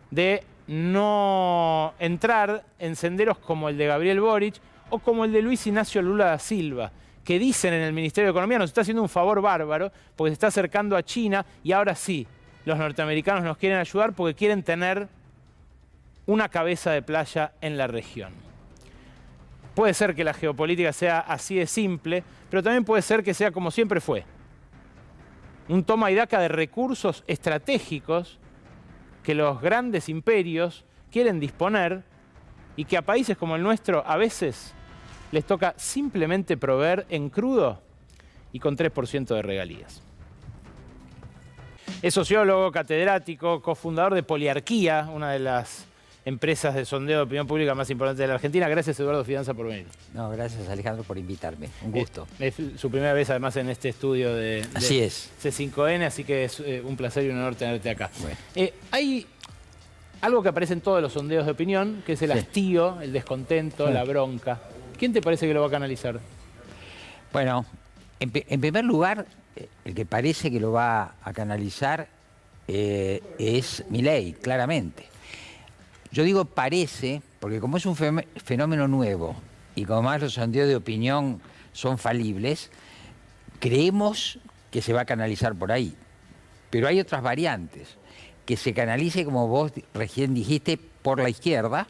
de no entrar en senderos como el de Gabriel Boric o como el de Luis Ignacio Lula da Silva, que dicen en el Ministerio de Economía nos está haciendo un favor bárbaro porque se está acercando a China y ahora sí, los norteamericanos nos quieren ayudar porque quieren tener una cabeza de playa en la región. Puede ser que la geopolítica sea así de simple, pero también puede ser que sea como siempre fue. Un toma y daca de recursos estratégicos que los grandes imperios quieren disponer y que a países como el nuestro a veces les toca simplemente proveer en crudo y con 3% de regalías. Es sociólogo, catedrático, cofundador de Poliarquía, una de las empresas de sondeo de opinión pública más importantes de la Argentina. Gracias, Eduardo Fidanza, por venir. No, gracias, Alejandro, por invitarme. Un gusto. Es su primera vez, además, en este estudio de Así es. C5N, así que es un placer y un honor tenerte acá. Bueno. Hay algo que aparece en todos los sondeos de opinión, que es el hastío, el descontento, la bronca. ¿Quién te parece que lo va a canalizar? Bueno, en primer lugar, el que parece que lo va a canalizar es Milei, claramente. Yo digo parece, porque como es un fenómeno nuevo y como más los sondeos de opinión son falibles, creemos que se va a canalizar por ahí. Pero hay otras variantes. Que se canalice, como vos recién dijiste, por la izquierda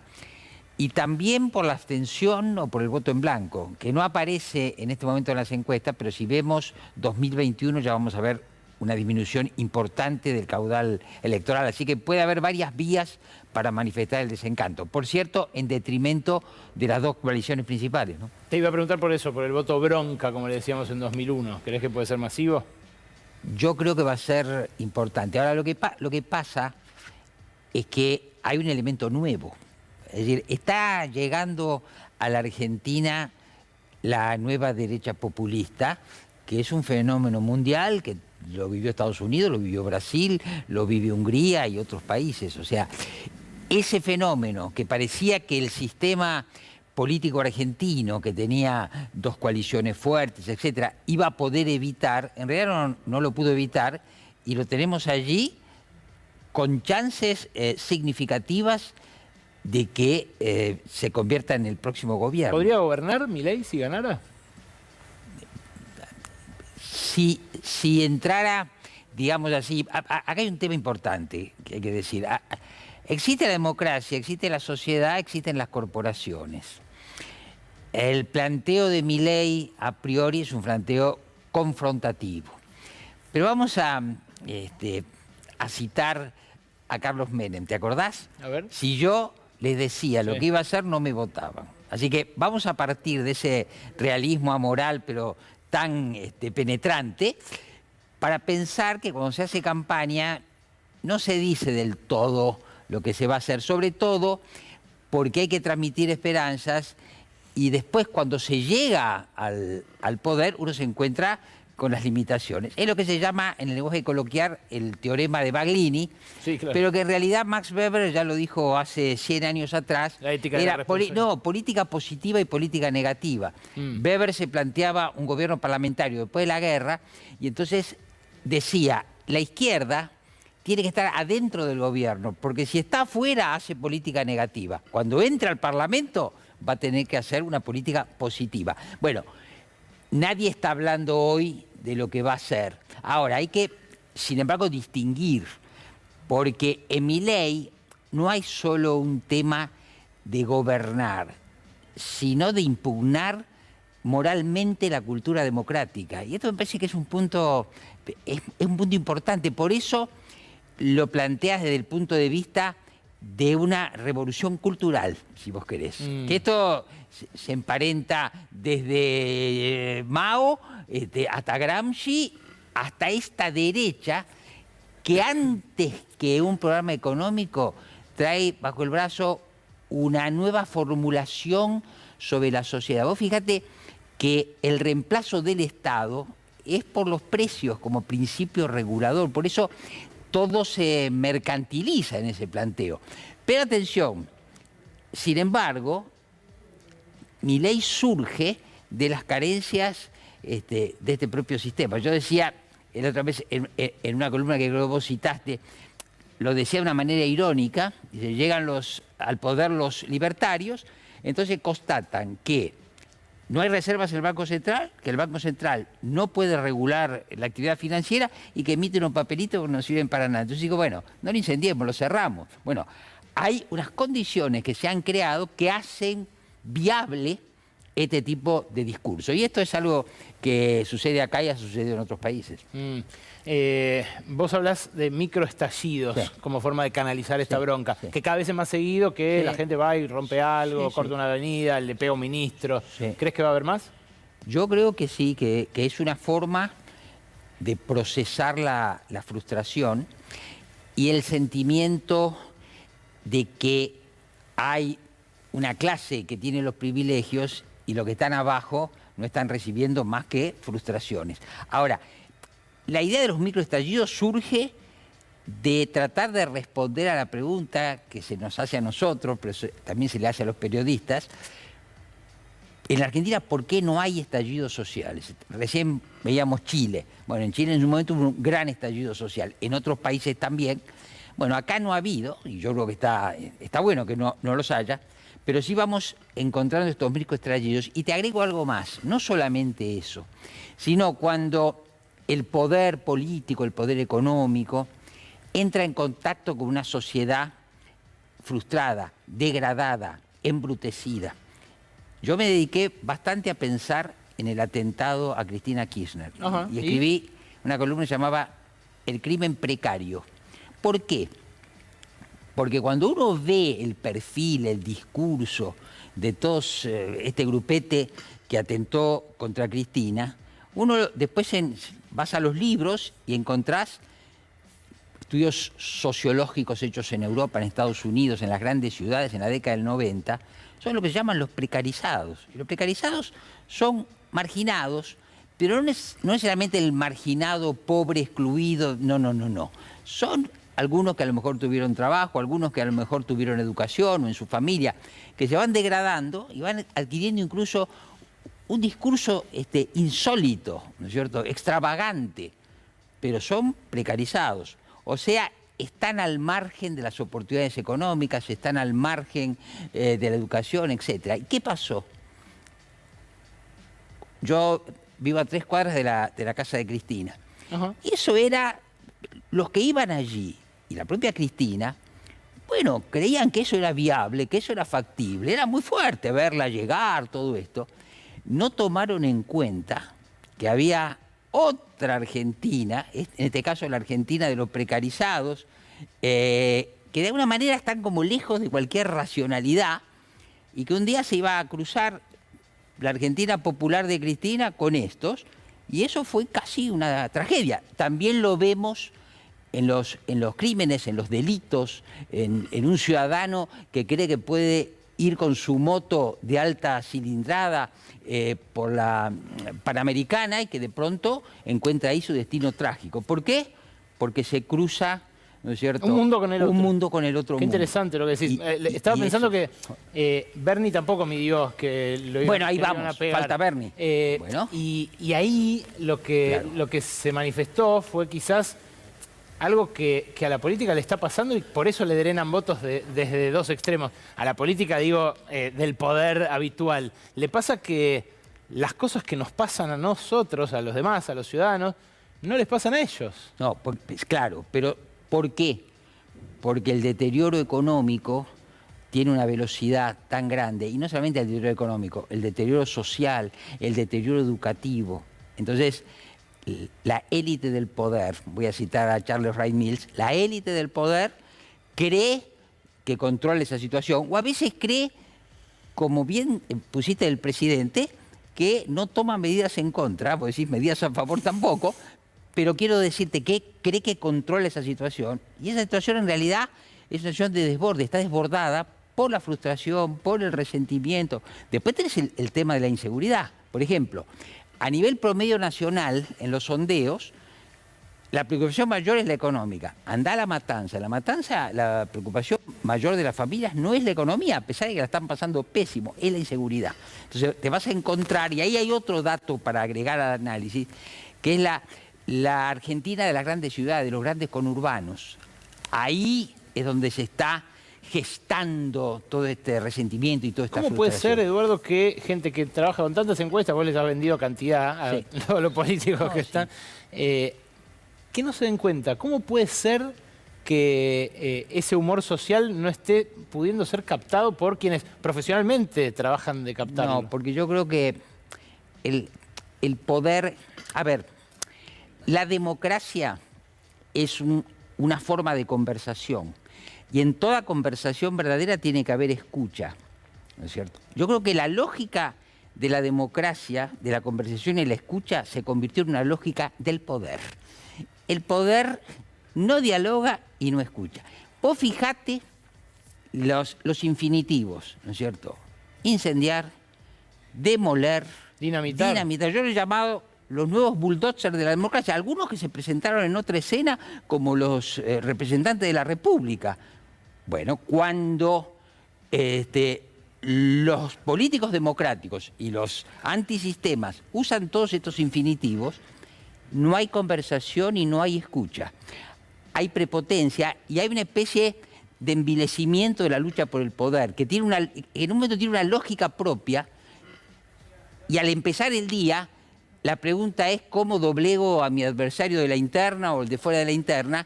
y también por la abstención o por el voto en blanco, que no aparece en este momento en las encuestas, pero si vemos 2021 ya vamos a ver una disminución importante del caudal electoral. Así que puede haber varias vías para manifestar el desencanto. Por cierto, en detrimento de las dos coaliciones principales, ¿no? Te iba a preguntar por eso, por el voto bronca, como le decíamos en 2001. ¿Crees que puede ser masivo? Yo creo que va a ser importante. Ahora, lo que pasa es que hay un elemento nuevo. Es decir, está llegando a la Argentina la nueva derecha populista, que es un fenómeno mundial, que lo vivió Estados Unidos, lo vivió Brasil, lo vivió Hungría y otros países. O sea, ese fenómeno que parecía que el sistema político argentino, que tenía dos coaliciones fuertes, etcétera, iba a poder evitar, en realidad no lo pudo evitar, y lo tenemos allí con chances significativas de que se convierta en el próximo gobierno. ¿Podría gobernar Milei si ganara? Si entrara, digamos así, acá hay un tema importante que hay que decir. Existe la democracia, existe la sociedad, existen las corporaciones. El planteo de Milei a priori es un planteo confrontativo. Pero vamos a citar a Carlos Menem, ¿te acordás? A ver. Si yo les decía lo que iba a hacer, no me votaban. Así que vamos a partir de ese realismo amoral, pero tan penetrante, para pensar que cuando se hace campaña no se dice del todo lo que se va a hacer, sobre todo porque hay que transmitir esperanzas y después cuando se llega al poder uno se encuentra con las limitaciones. Es lo que se llama en el lenguaje coloquial el teorema de Baglini, Sí, claro. pero que en realidad Max Weber ya lo dijo hace 100 años atrás. La ética de la responsabilidad. Política positiva y política negativa. Weber se planteaba un gobierno parlamentario después de la guerra y entonces decía, la izquierda tiene que estar adentro del gobierno, porque si está afuera hace política negativa. Cuando entra al Parlamento va a tener que hacer una política positiva. Bueno, nadie está hablando hoy de lo que va a hacer. Ahora, hay que, sin embargo, distinguir, porque en Milei no hay solo un tema de gobernar, sino de impugnar moralmente la cultura democrática. Y esto me parece que es un punto importante. Por eso lo planteas desde el punto de vista de una revolución cultural, si vos querés. Que esto se emparenta desde Mao hasta Gramsci, hasta esta derecha, que antes que un programa económico trae bajo el brazo una nueva formulación sobre la sociedad. Vos fíjate que el reemplazo del Estado es por los precios como principio regulador. Por eso todo se mercantiliza en ese planteo. Pero atención, sin embargo, Milei surge de las carencias de este propio sistema. Yo decía la otra vez en una columna que creo que vos citaste, lo decía de una manera irónica, dice, llegan al poder los libertarios, entonces constatan que no hay reservas en el Banco Central, que el Banco Central no puede regular la actividad financiera y que emite unos papelitos que no sirven para nada. Entonces digo, bueno, no lo incendiemos, lo cerramos. Bueno, hay unas condiciones que se han creado que hacen viable este tipo de discurso. Y esto es algo que sucede acá y ha sucedido en otros países. Vos hablás de microestallidos como forma de canalizar esta bronca, que cada vez es más seguido, que la gente va y rompe algo, corta una avenida, le pega a un ministro. ¿Crees que va a haber más? Yo creo que sí, que es una forma de procesar la frustración y el sentimiento de que hay una clase que tiene los privilegios y los que están abajo no están recibiendo más que frustraciones. Ahora, la idea de los microestallidos surge de tratar de responder a la pregunta que se nos hace a nosotros, pero también se le hace a los periodistas. En la Argentina, ¿por qué no hay estallidos sociales? Recién veíamos Chile. Bueno, en Chile en su momento hubo un gran estallido social. En otros países también. Bueno, acá no ha habido, y yo creo que está bueno que no los haya, pero sí vamos encontrando estos microestallidos. Y te agrego algo más, no solamente eso, sino cuando el poder político, el poder económico, entra en contacto con una sociedad frustrada, degradada, embrutecida. Yo me dediqué bastante a pensar en el atentado a Cristina Kirchner. Y escribí una columna que se llamaba El crimen precario. ¿Por qué? Porque cuando uno ve el perfil, el discurso de todos este grupete que atentó contra Cristina, uno después vas a los libros y encontrás estudios sociológicos hechos en Europa, en Estados Unidos, en las grandes ciudades en la década del 90, son lo que se llaman los precarizados. Y los precarizados son marginados, pero no es necesariamente el marginado, pobre, excluido, no. Son algunos que a lo mejor tuvieron trabajo, algunos que a lo mejor tuvieron educación o en su familia, que se van degradando y van adquiriendo incluso un discurso insólito, ¿no es cierto?, extravagante, pero son precarizados. O sea, están al margen de las oportunidades económicas, están al margen de la educación, etc. ¿Y qué pasó? Yo vivo a 3 cuadras de la casa de Cristina. Y eso era los que iban allí. Y la propia Cristina, bueno, creían que eso era viable, que eso era factible. Era muy fuerte verla llegar, todo esto. No tomaron en cuenta que había otra Argentina, en este caso la Argentina de los precarizados, que de alguna manera están como lejos de cualquier racionalidad y que un día se iba a cruzar la Argentina popular de Cristina con estos, y eso fue casi una tragedia. También lo vemos los crímenes, en los delitos, en un ciudadano que cree que puede ir con su moto de alta cilindrada por la Panamericana y que de pronto encuentra ahí su destino trágico. ¿Por qué? Porque se cruza, ¿no es cierto?, un mundo con el otro. Un mundo con el otro Qué mundo. interesante lo que decís. Estaba pensando eso. que Bernie tampoco midió que lo iban, Bueno, ahí que lo iban vamos, a pegar. falta Bernie. Bueno. Y ahí lo que se manifestó fue quizás algo que a la política le está pasando y por eso le drenan votos desde dos extremos. A la política, digo, del poder habitual. Le pasa que las cosas que nos pasan a nosotros, a los demás, a los ciudadanos, no les pasan a ellos. No, claro, pero ¿por qué? Porque el deterioro económico tiene una velocidad tan grande, y no solamente el deterioro económico, el deterioro social, el deterioro educativo. Entonces, la élite del poder, voy a citar a Charles Wright Mills, la élite del poder cree que controla esa situación, o a veces cree, como bien pusiste el presidente, que no toma medidas en contra, vos decís medidas a favor tampoco, pero quiero decirte que cree que controla esa situación, y esa situación en realidad es una situación de desborde, está desbordada por la frustración, por el resentimiento. Después tenés el tema de la inseguridad. Por ejemplo, a nivel promedio nacional, en los sondeos, la preocupación mayor es la económica. Andá a La Matanza. La Matanza, la preocupación mayor de las familias no es la economía, a pesar de que la están pasando pésimo, es la inseguridad. Entonces te vas a encontrar, y ahí hay otro dato para agregar al análisis, que es la Argentina de las grandes ciudades, de los grandes conurbanos. Ahí es donde se está gestando todo este resentimiento y toda esta ¿Cómo puede frustración. ser, Eduardo, que gente que trabaja con tantas encuestas, vos les has vendido cantidad a Sí. todos los políticos No, que sí. están, que no se den cuenta? ¿Cómo puede ser que ese humor social no esté pudiendo ser captado por quienes profesionalmente trabajan de captarlo? No, porque yo creo que el poder... A ver, la democracia es una forma de conversación. Y en toda conversación verdadera tiene que haber escucha, ¿no es cierto? Yo creo que la lógica de la democracia, de la conversación y la escucha, se convirtió en una lógica del poder. El poder no dialoga y no escucha. Vos fijate los infinitivos, ¿no es cierto? Incendiar, demoler, Dinamitar. Yo lo he llamado los nuevos bulldozers de la democracia, algunos que se presentaron en otra escena como los representantes de la República. Bueno, cuando los políticos democráticos y los antisistemas usan todos estos infinitivos, no hay conversación y no hay escucha. Hay prepotencia y hay una especie de envilecimiento de la lucha por el poder, que en un momento tiene una lógica propia, y al empezar el día, la pregunta es cómo doblego a mi adversario de la interna o el de fuera de la interna.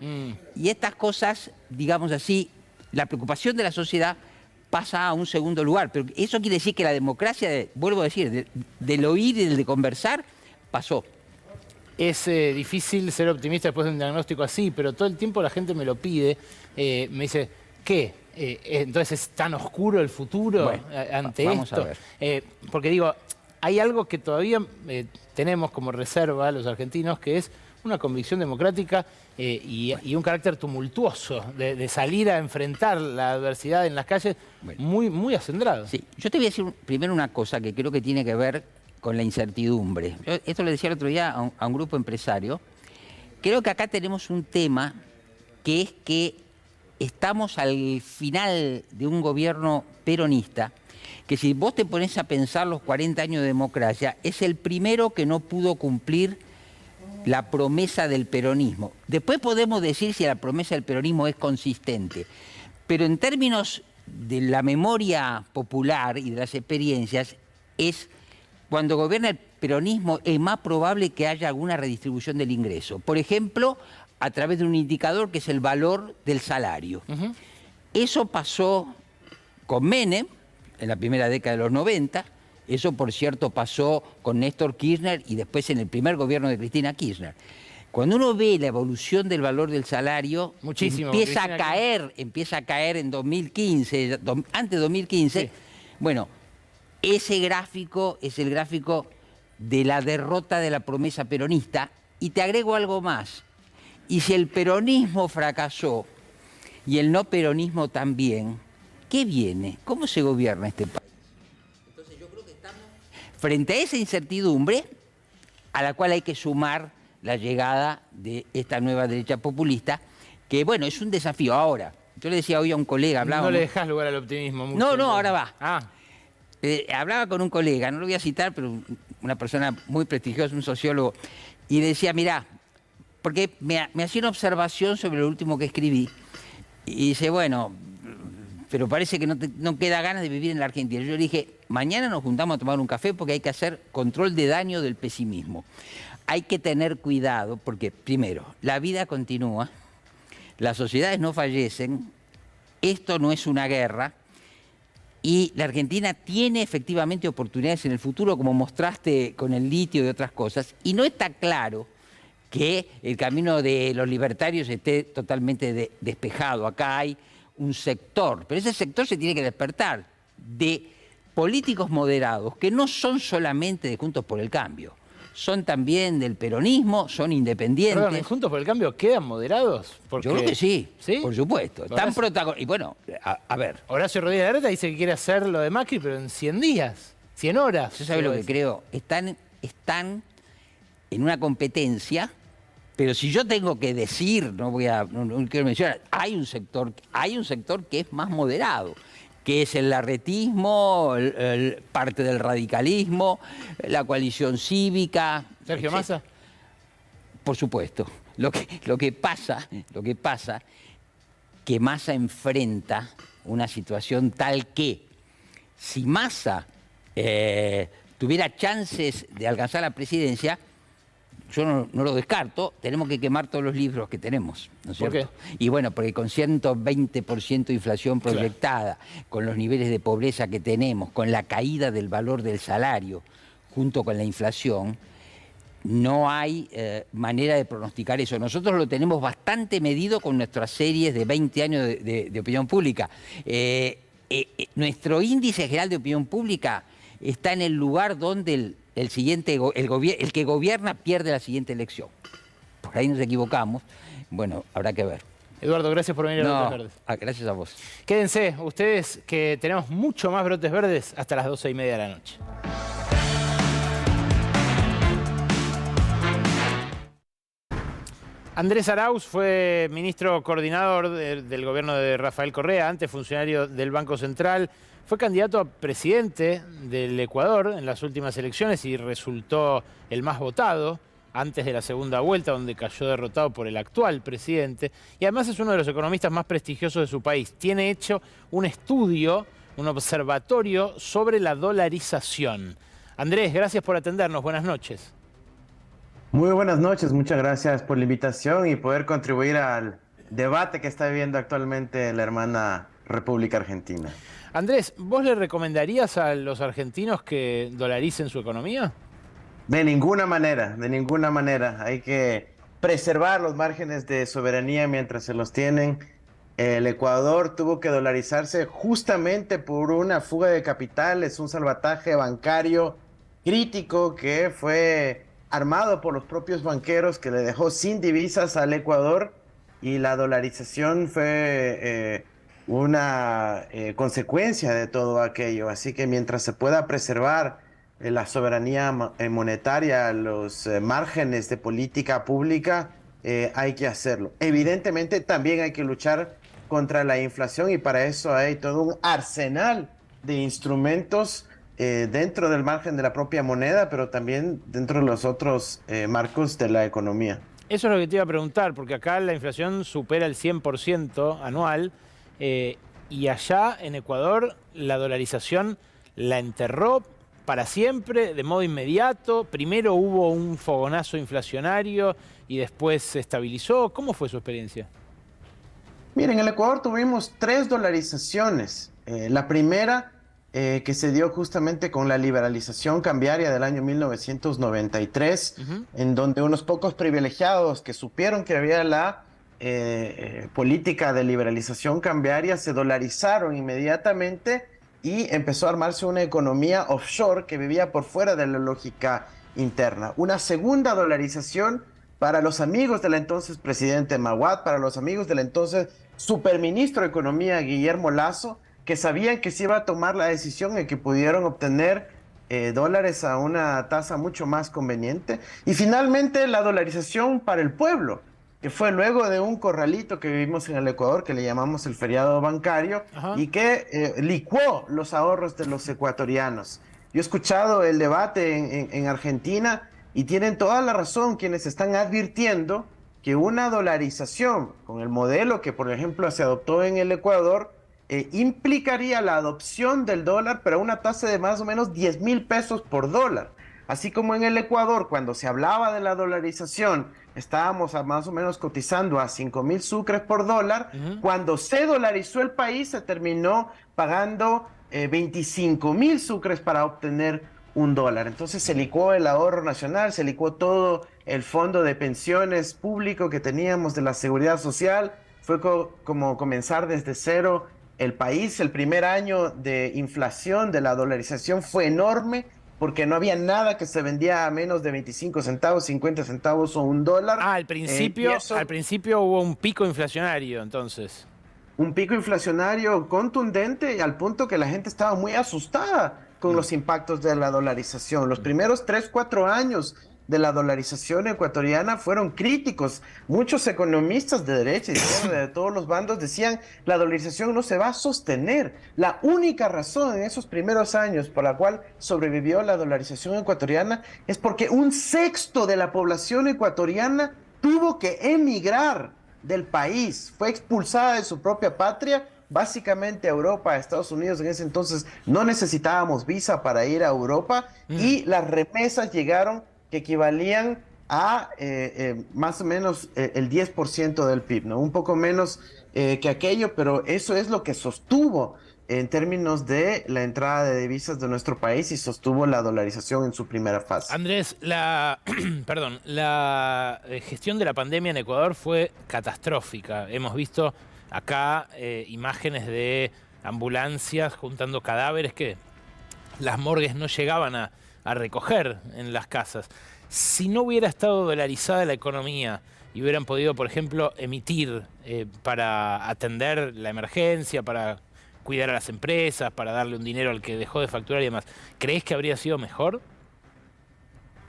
Y estas cosas, digamos así, la preocupación de la sociedad pasa a un segundo lugar. Pero eso quiere decir que la democracia, vuelvo a decir, del oír y del de conversar, pasó. Es difícil ser optimista después de un diagnóstico así, pero todo el tiempo la gente me lo pide. Me dice, ¿qué? Entonces, ¿es tan oscuro el futuro Bueno, ante vamos esto? a ver. Porque digo, hay algo que todavía tenemos como reserva los argentinos, que es una convicción democrática y un carácter tumultuoso de salir a enfrentar la adversidad en las calles, Bueno. muy, muy acendrado. Sí, yo te voy a decir primero una cosa que creo que tiene que ver con la incertidumbre. Yo esto le decía el otro día a un grupo empresario. Creo que acá tenemos un tema que es que estamos al final de un gobierno peronista, que si vos te pones a pensar los 40 años de democracia, es el primero que no pudo cumplir la promesa del peronismo. Después podemos decir si la promesa del peronismo es consistente, pero en términos de la memoria popular y de las experiencias, es cuando gobierna el peronismo es más probable que haya alguna redistribución del ingreso. Por ejemplo, a través de un indicador que es el valor del salario. Eso pasó con Menem en la primera década de los 90, eso por cierto pasó con Néstor Kirchner y después en el primer gobierno de Cristina Kirchner. Cuando uno ve la evolución del valor del salario, Muchísimo, empieza Cristina a caer en 2015, antes de 2015, Sí. bueno, ese gráfico es el gráfico de la derrota de la promesa peronista. Y te agrego algo más. Y si el peronismo fracasó y el no peronismo también, ¿qué viene? ¿Cómo se gobierna este país? Entonces yo creo que estamos frente a esa incertidumbre a la cual hay que sumar la llegada de esta nueva derecha populista, que bueno, es un desafío. Ahora, yo le decía hoy a un colega, hablábamos... No le dejas lugar al optimismo mucho. No, no, ahora va. Ah, Hablaba con un colega, no lo voy a citar, pero una persona muy prestigiosa, un sociólogo, y decía, mirá, porque me hacía una observación sobre lo último que escribí, y dice, bueno, pero parece que no queda ganas de vivir en la Argentina. Yo le dije, mañana nos juntamos a tomar un café porque hay que hacer control de daño del pesimismo. Hay que tener cuidado porque, primero, la vida continúa, las sociedades no fallecen, esto no es una guerra, y la Argentina tiene efectivamente oportunidades en el futuro, como mostraste con el litio y otras cosas, y no está claro que el camino de los libertarios esté totalmente despejado. Acá hay un sector, pero ese sector se tiene que despertar de políticos moderados, que no son solamente de Juntos por el Cambio, son también del peronismo, son independientes. perdón, ¿Juntos por el Cambio quedan moderados? Porque... Yo creo que sí, ¿Sí? por supuesto. Están y bueno, a ver. Horacio Rodríguez Larreta dice que quiere hacer lo de Macri, pero en 100 días, 100 horas. ¿Yo sabes lo que creo? Están en una competencia, pero si yo tengo que decir, no quiero mencionar, hay un sector que es más moderado, que es el larretismo, parte del radicalismo, la coalición cívica. ¿Sergio Massa? Por supuesto. Lo que pasa, que Massa enfrenta una situación tal que si Massa tuviera chances de alcanzar la presidencia, yo no lo descarto, tenemos que quemar todos los libros que tenemos, ¿no es cierto? ¿Por qué? Y bueno, porque con 120% de inflación proyectada, con los niveles de pobreza que tenemos, con la caída del valor del salario, junto con la inflación, no hay manera de pronosticar eso. Nosotros lo tenemos bastante medido con nuestras series de 20 años de opinión pública. Nuestro índice general de opinión pública está en el lugar donde el que gobierna pierde la siguiente elección. Por ahí nos equivocamos. Bueno, habrá que ver. Eduardo, gracias por venir a Brotes Verdes. Gracias a vos. Quédense ustedes que tenemos mucho más Brotes Verdes hasta las 12:30 de la noche. Andrés Arauz fue ministro coordinador del gobierno de Rafael Correa, antes funcionario del Banco Central. Fue candidato a presidente del Ecuador en las últimas elecciones y resultó el más votado antes de la segunda vuelta, donde cayó derrotado por el actual presidente. Y además es uno de los economistas más prestigiosos de su país. Tiene hecho un estudio, un observatorio sobre la dolarización. Andrés, gracias por atendernos. Buenas noches. Muy buenas noches, muchas gracias por la invitación y poder contribuir al debate que está viviendo actualmente la hermana República Argentina. Andrés, ¿vos le recomendarías a los argentinos que dolaricen su economía? De ninguna manera, de ninguna manera. Hay que preservar los márgenes de soberanía mientras se los tienen. El Ecuador tuvo que dolarizarse justamente por una fuga de capitales, un salvataje bancario crítico que fue armado por los propios banqueros, que le dejó sin divisas al Ecuador, y la dolarización fue una consecuencia de todo aquello. Así que mientras se pueda preservar la soberanía monetaria, los márgenes de política pública, hay que hacerlo. Evidentemente también hay que luchar contra la inflación y para eso hay todo un arsenal de instrumentos dentro del margen de la propia moneda, pero también dentro de los otros marcos de la economía. Eso es lo que te iba a preguntar, porque acá la inflación supera el 100% anual y allá en Ecuador la dolarización la enterró para siempre, de modo inmediato. Primero hubo un fogonazo inflacionario y después se estabilizó. ¿Cómo fue su experiencia? Miren, en el Ecuador tuvimos 3 dolarizaciones. La primera que se dio justamente con la liberalización cambiaria del año 1993, en donde unos pocos privilegiados que supieron que había la política de liberalización cambiaria se dolarizaron inmediatamente y empezó a armarse una economía offshore que vivía por fuera de la lógica interna. Una segunda dolarización para los amigos del entonces presidente Maguad, para los amigos del entonces superministro de Economía Guillermo Lasso, que sabían que se iba a tomar la decisión y que pudieron obtener dólares a una tasa mucho más conveniente. Y finalmente la dolarización para el pueblo, que fue luego de un corralito que vivimos en el Ecuador, que le llamamos el feriado bancario, y que licuó los ahorros de los ecuatorianos. Yo he escuchado el debate en Argentina y tienen toda la razón quienes están advirtiendo que una dolarización con el modelo que, por ejemplo, se adoptó en el Ecuador, implicaría la adopción del dólar, pero a una tasa de más o menos 10.000 pesos por dólar. Así como en el Ecuador, cuando se hablaba de la dolarización, estábamos más o menos cotizando a 5.000 sucres por dólar. Cuando se dolarizó el país, se terminó pagando 25.000 sucres para obtener $1. Entonces se licuó el ahorro nacional, se licuó todo el fondo de pensiones público que teníamos de la seguridad social. Fue como comenzar desde cero el país. El primer año de inflación de la dolarización fue enorme porque no había nada que se vendía a menos de 25 centavos, 50 centavos o $1. Al principio hubo un pico inflacionario, entonces. Un pico inflacionario contundente al punto que la gente estaba muy asustada con los impactos de la dolarización. Los primeros 3, 4 años de la dolarización ecuatoriana fueron críticos. Muchos economistas de derecha y de todos los bandos decían la dolarización no se va a sostener. La única razón en esos primeros años por la cual sobrevivió la dolarización ecuatoriana es porque 1/6 de la población ecuatoriana tuvo que emigrar del país, fue expulsada de su propia patria, básicamente a Europa, a Estados Unidos. En ese entonces no necesitábamos visa para ir a Europa y las remesas llegaron que equivalían a más o menos el 10% del PIB, ¿no? Un poco menos que aquello, pero eso es lo que sostuvo en términos de la entrada de divisas de nuestro país y sostuvo la dolarización en su primera fase. Andrés, la gestión de la pandemia en Ecuador fue catastrófica. Hemos visto acá imágenes de ambulancias juntando cadáveres que las morgues no llegaban a recoger en las casas. Si no hubiera estado dolarizada la economía y hubieran podido, por ejemplo, emitir para atender la emergencia, para cuidar a las empresas, para darle un dinero al que dejó de facturar y demás, ¿crees que habría sido mejor?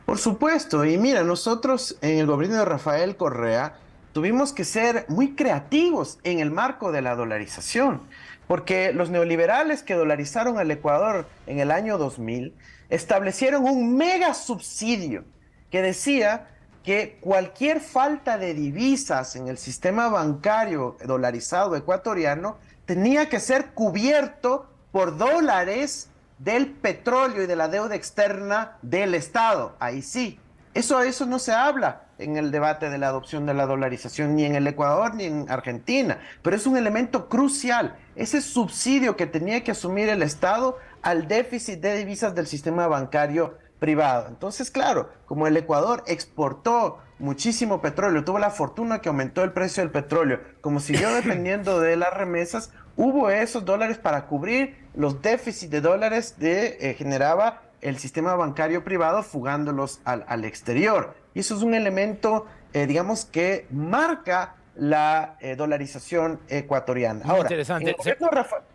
Por supuesto, y mira, nosotros en el gobierno de Rafael Correa tuvimos que ser muy creativos en el marco de la dolarización, porque los neoliberales que dolarizaron al Ecuador en el año 2000 establecieron un mega subsidio que decía que cualquier falta de divisas en el sistema bancario dolarizado ecuatoriano tenía que ser cubierto por dólares del petróleo y de la deuda externa del Estado. Ahí sí. Eso no se habla en el debate de la adopción de la dolarización, ni en el Ecuador ni en Argentina, pero es un elemento crucial. Ese subsidio que tenía que asumir el Estado al déficit de divisas del sistema bancario privado. Entonces, claro, como el Ecuador exportó muchísimo petróleo, tuvo la fortuna que aumentó el precio del petróleo, como siguió dependiendo de las remesas, hubo esos dólares para cubrir los déficits de dólares que generaba el sistema bancario privado fugándolos al exterior. Y eso es un elemento, digamos, que marca la dolarización ecuatoriana. Muy interesante.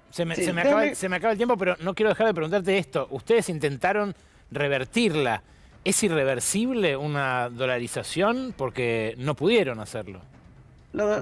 Se me acaba el tiempo, pero no quiero dejar de preguntarte esto. Ustedes intentaron revertirla. ¿Es irreversible una dolarización? Porque no pudieron hacerlo.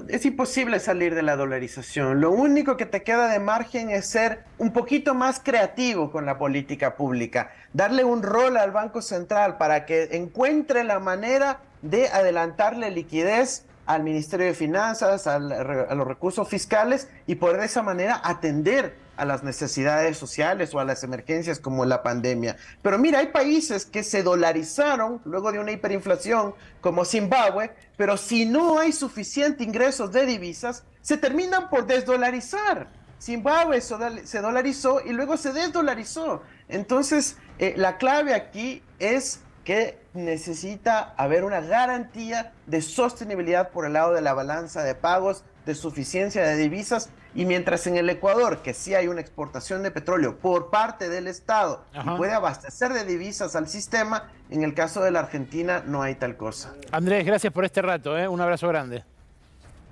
Es imposible salir de la dolarización. Lo único que te queda de margen es ser un poquito más creativo con la política pública, darle un rol al Banco Central para que encuentre la manera de adelantarle liquidez al Ministerio de Finanzas, a los recursos fiscales y poder de esa manera atender a las necesidades sociales o a las emergencias como la pandemia. Pero mira, hay países que se dolarizaron luego de una hiperinflación como Zimbabue, pero si no hay suficiente ingresos de divisas, se terminan por desdolarizar. Zimbabue se dolarizó y luego se desdolarizó. Entonces, la clave aquí es que necesita haber una garantía de sostenibilidad por el lado de la balanza de pagos, de suficiencia de divisas, y mientras en el Ecuador, que sí hay una exportación de petróleo por parte del Estado y puede abastecer de divisas al sistema, En el caso de la Argentina no hay tal cosa. Andrés, gracias por este rato, ¿eh? Un abrazo grande.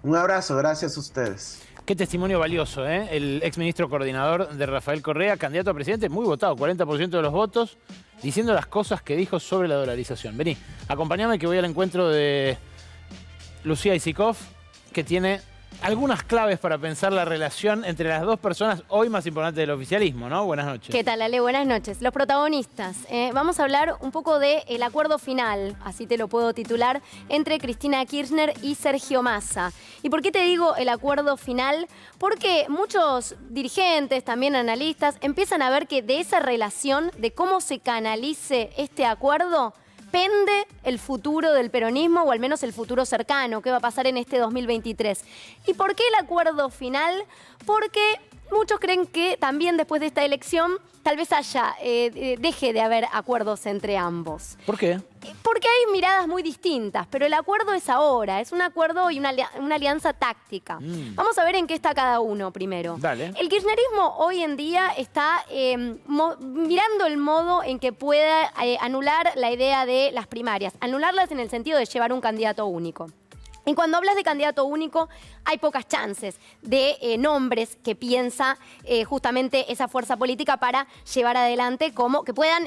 Un abrazo, gracias a ustedes. Qué testimonio valioso, ¿eh? El exministro coordinador de Rafael Correa, candidato a presidente, muy votado, 40% de los votos, diciendo las cosas que dijo sobre la dolarización. Vení, acompáñame que voy al encuentro de Lucía Isikoff, que tiene algunas claves para pensar la relación entre las dos personas hoy más importantes del oficialismo, ¿no? Buenas noches. ¿Qué tal, Ale? Buenas noches. Los protagonistas. Vamos a hablar un poco del acuerdo final, así te lo puedo titular, entre Cristina Kirchner y Sergio Massa. ¿Y por qué te digo el acuerdo final? Porque muchos dirigentes, también analistas, empiezan a ver que de esa relación, de cómo se canalice este acuerdo, pende el futuro del peronismo, o al menos el futuro cercano, qué va a pasar en este 2023. ¿Y por qué el acuerdo final? Porque muchos creen que también después de esta elección tal vez deje de haber acuerdos entre ambos. ¿Por qué? Porque hay miradas muy distintas, pero el acuerdo es ahora, es un acuerdo y una alianza táctica. Vamos a ver en qué está cada uno primero. Dale. El kirchnerismo hoy en día está mirando el modo en que pueda anular la idea de las primarias, anularlas en el sentido de llevar un candidato único. Y cuando hablas de candidato único, hay pocas chances de nombres que piensa justamente esa fuerza política para llevar adelante, como que puedan,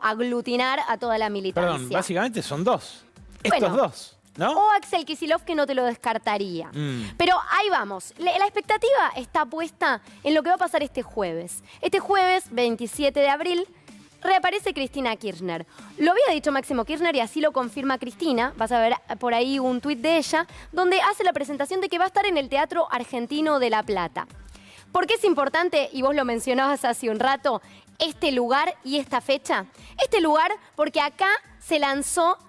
aglutinar a toda la militancia. Perdón, básicamente son dos. Bueno, Estos dos, ¿no? O Axel Kicillof, que no te lo descartaría. Pero ahí vamos. La expectativa está puesta en lo que va a pasar este jueves. Este jueves, 27 de abril, reaparece Cristina Kirchner. Lo había dicho Máximo Kirchner y así lo confirma Cristina. Vas a ver por ahí un tuit de ella, donde hace la presentación de que va a estar en el Teatro Argentino de La Plata. ¿Por qué es importante, y vos lo mencionabas hace un rato, este lugar y esta fecha? Este lugar porque acá se lanzó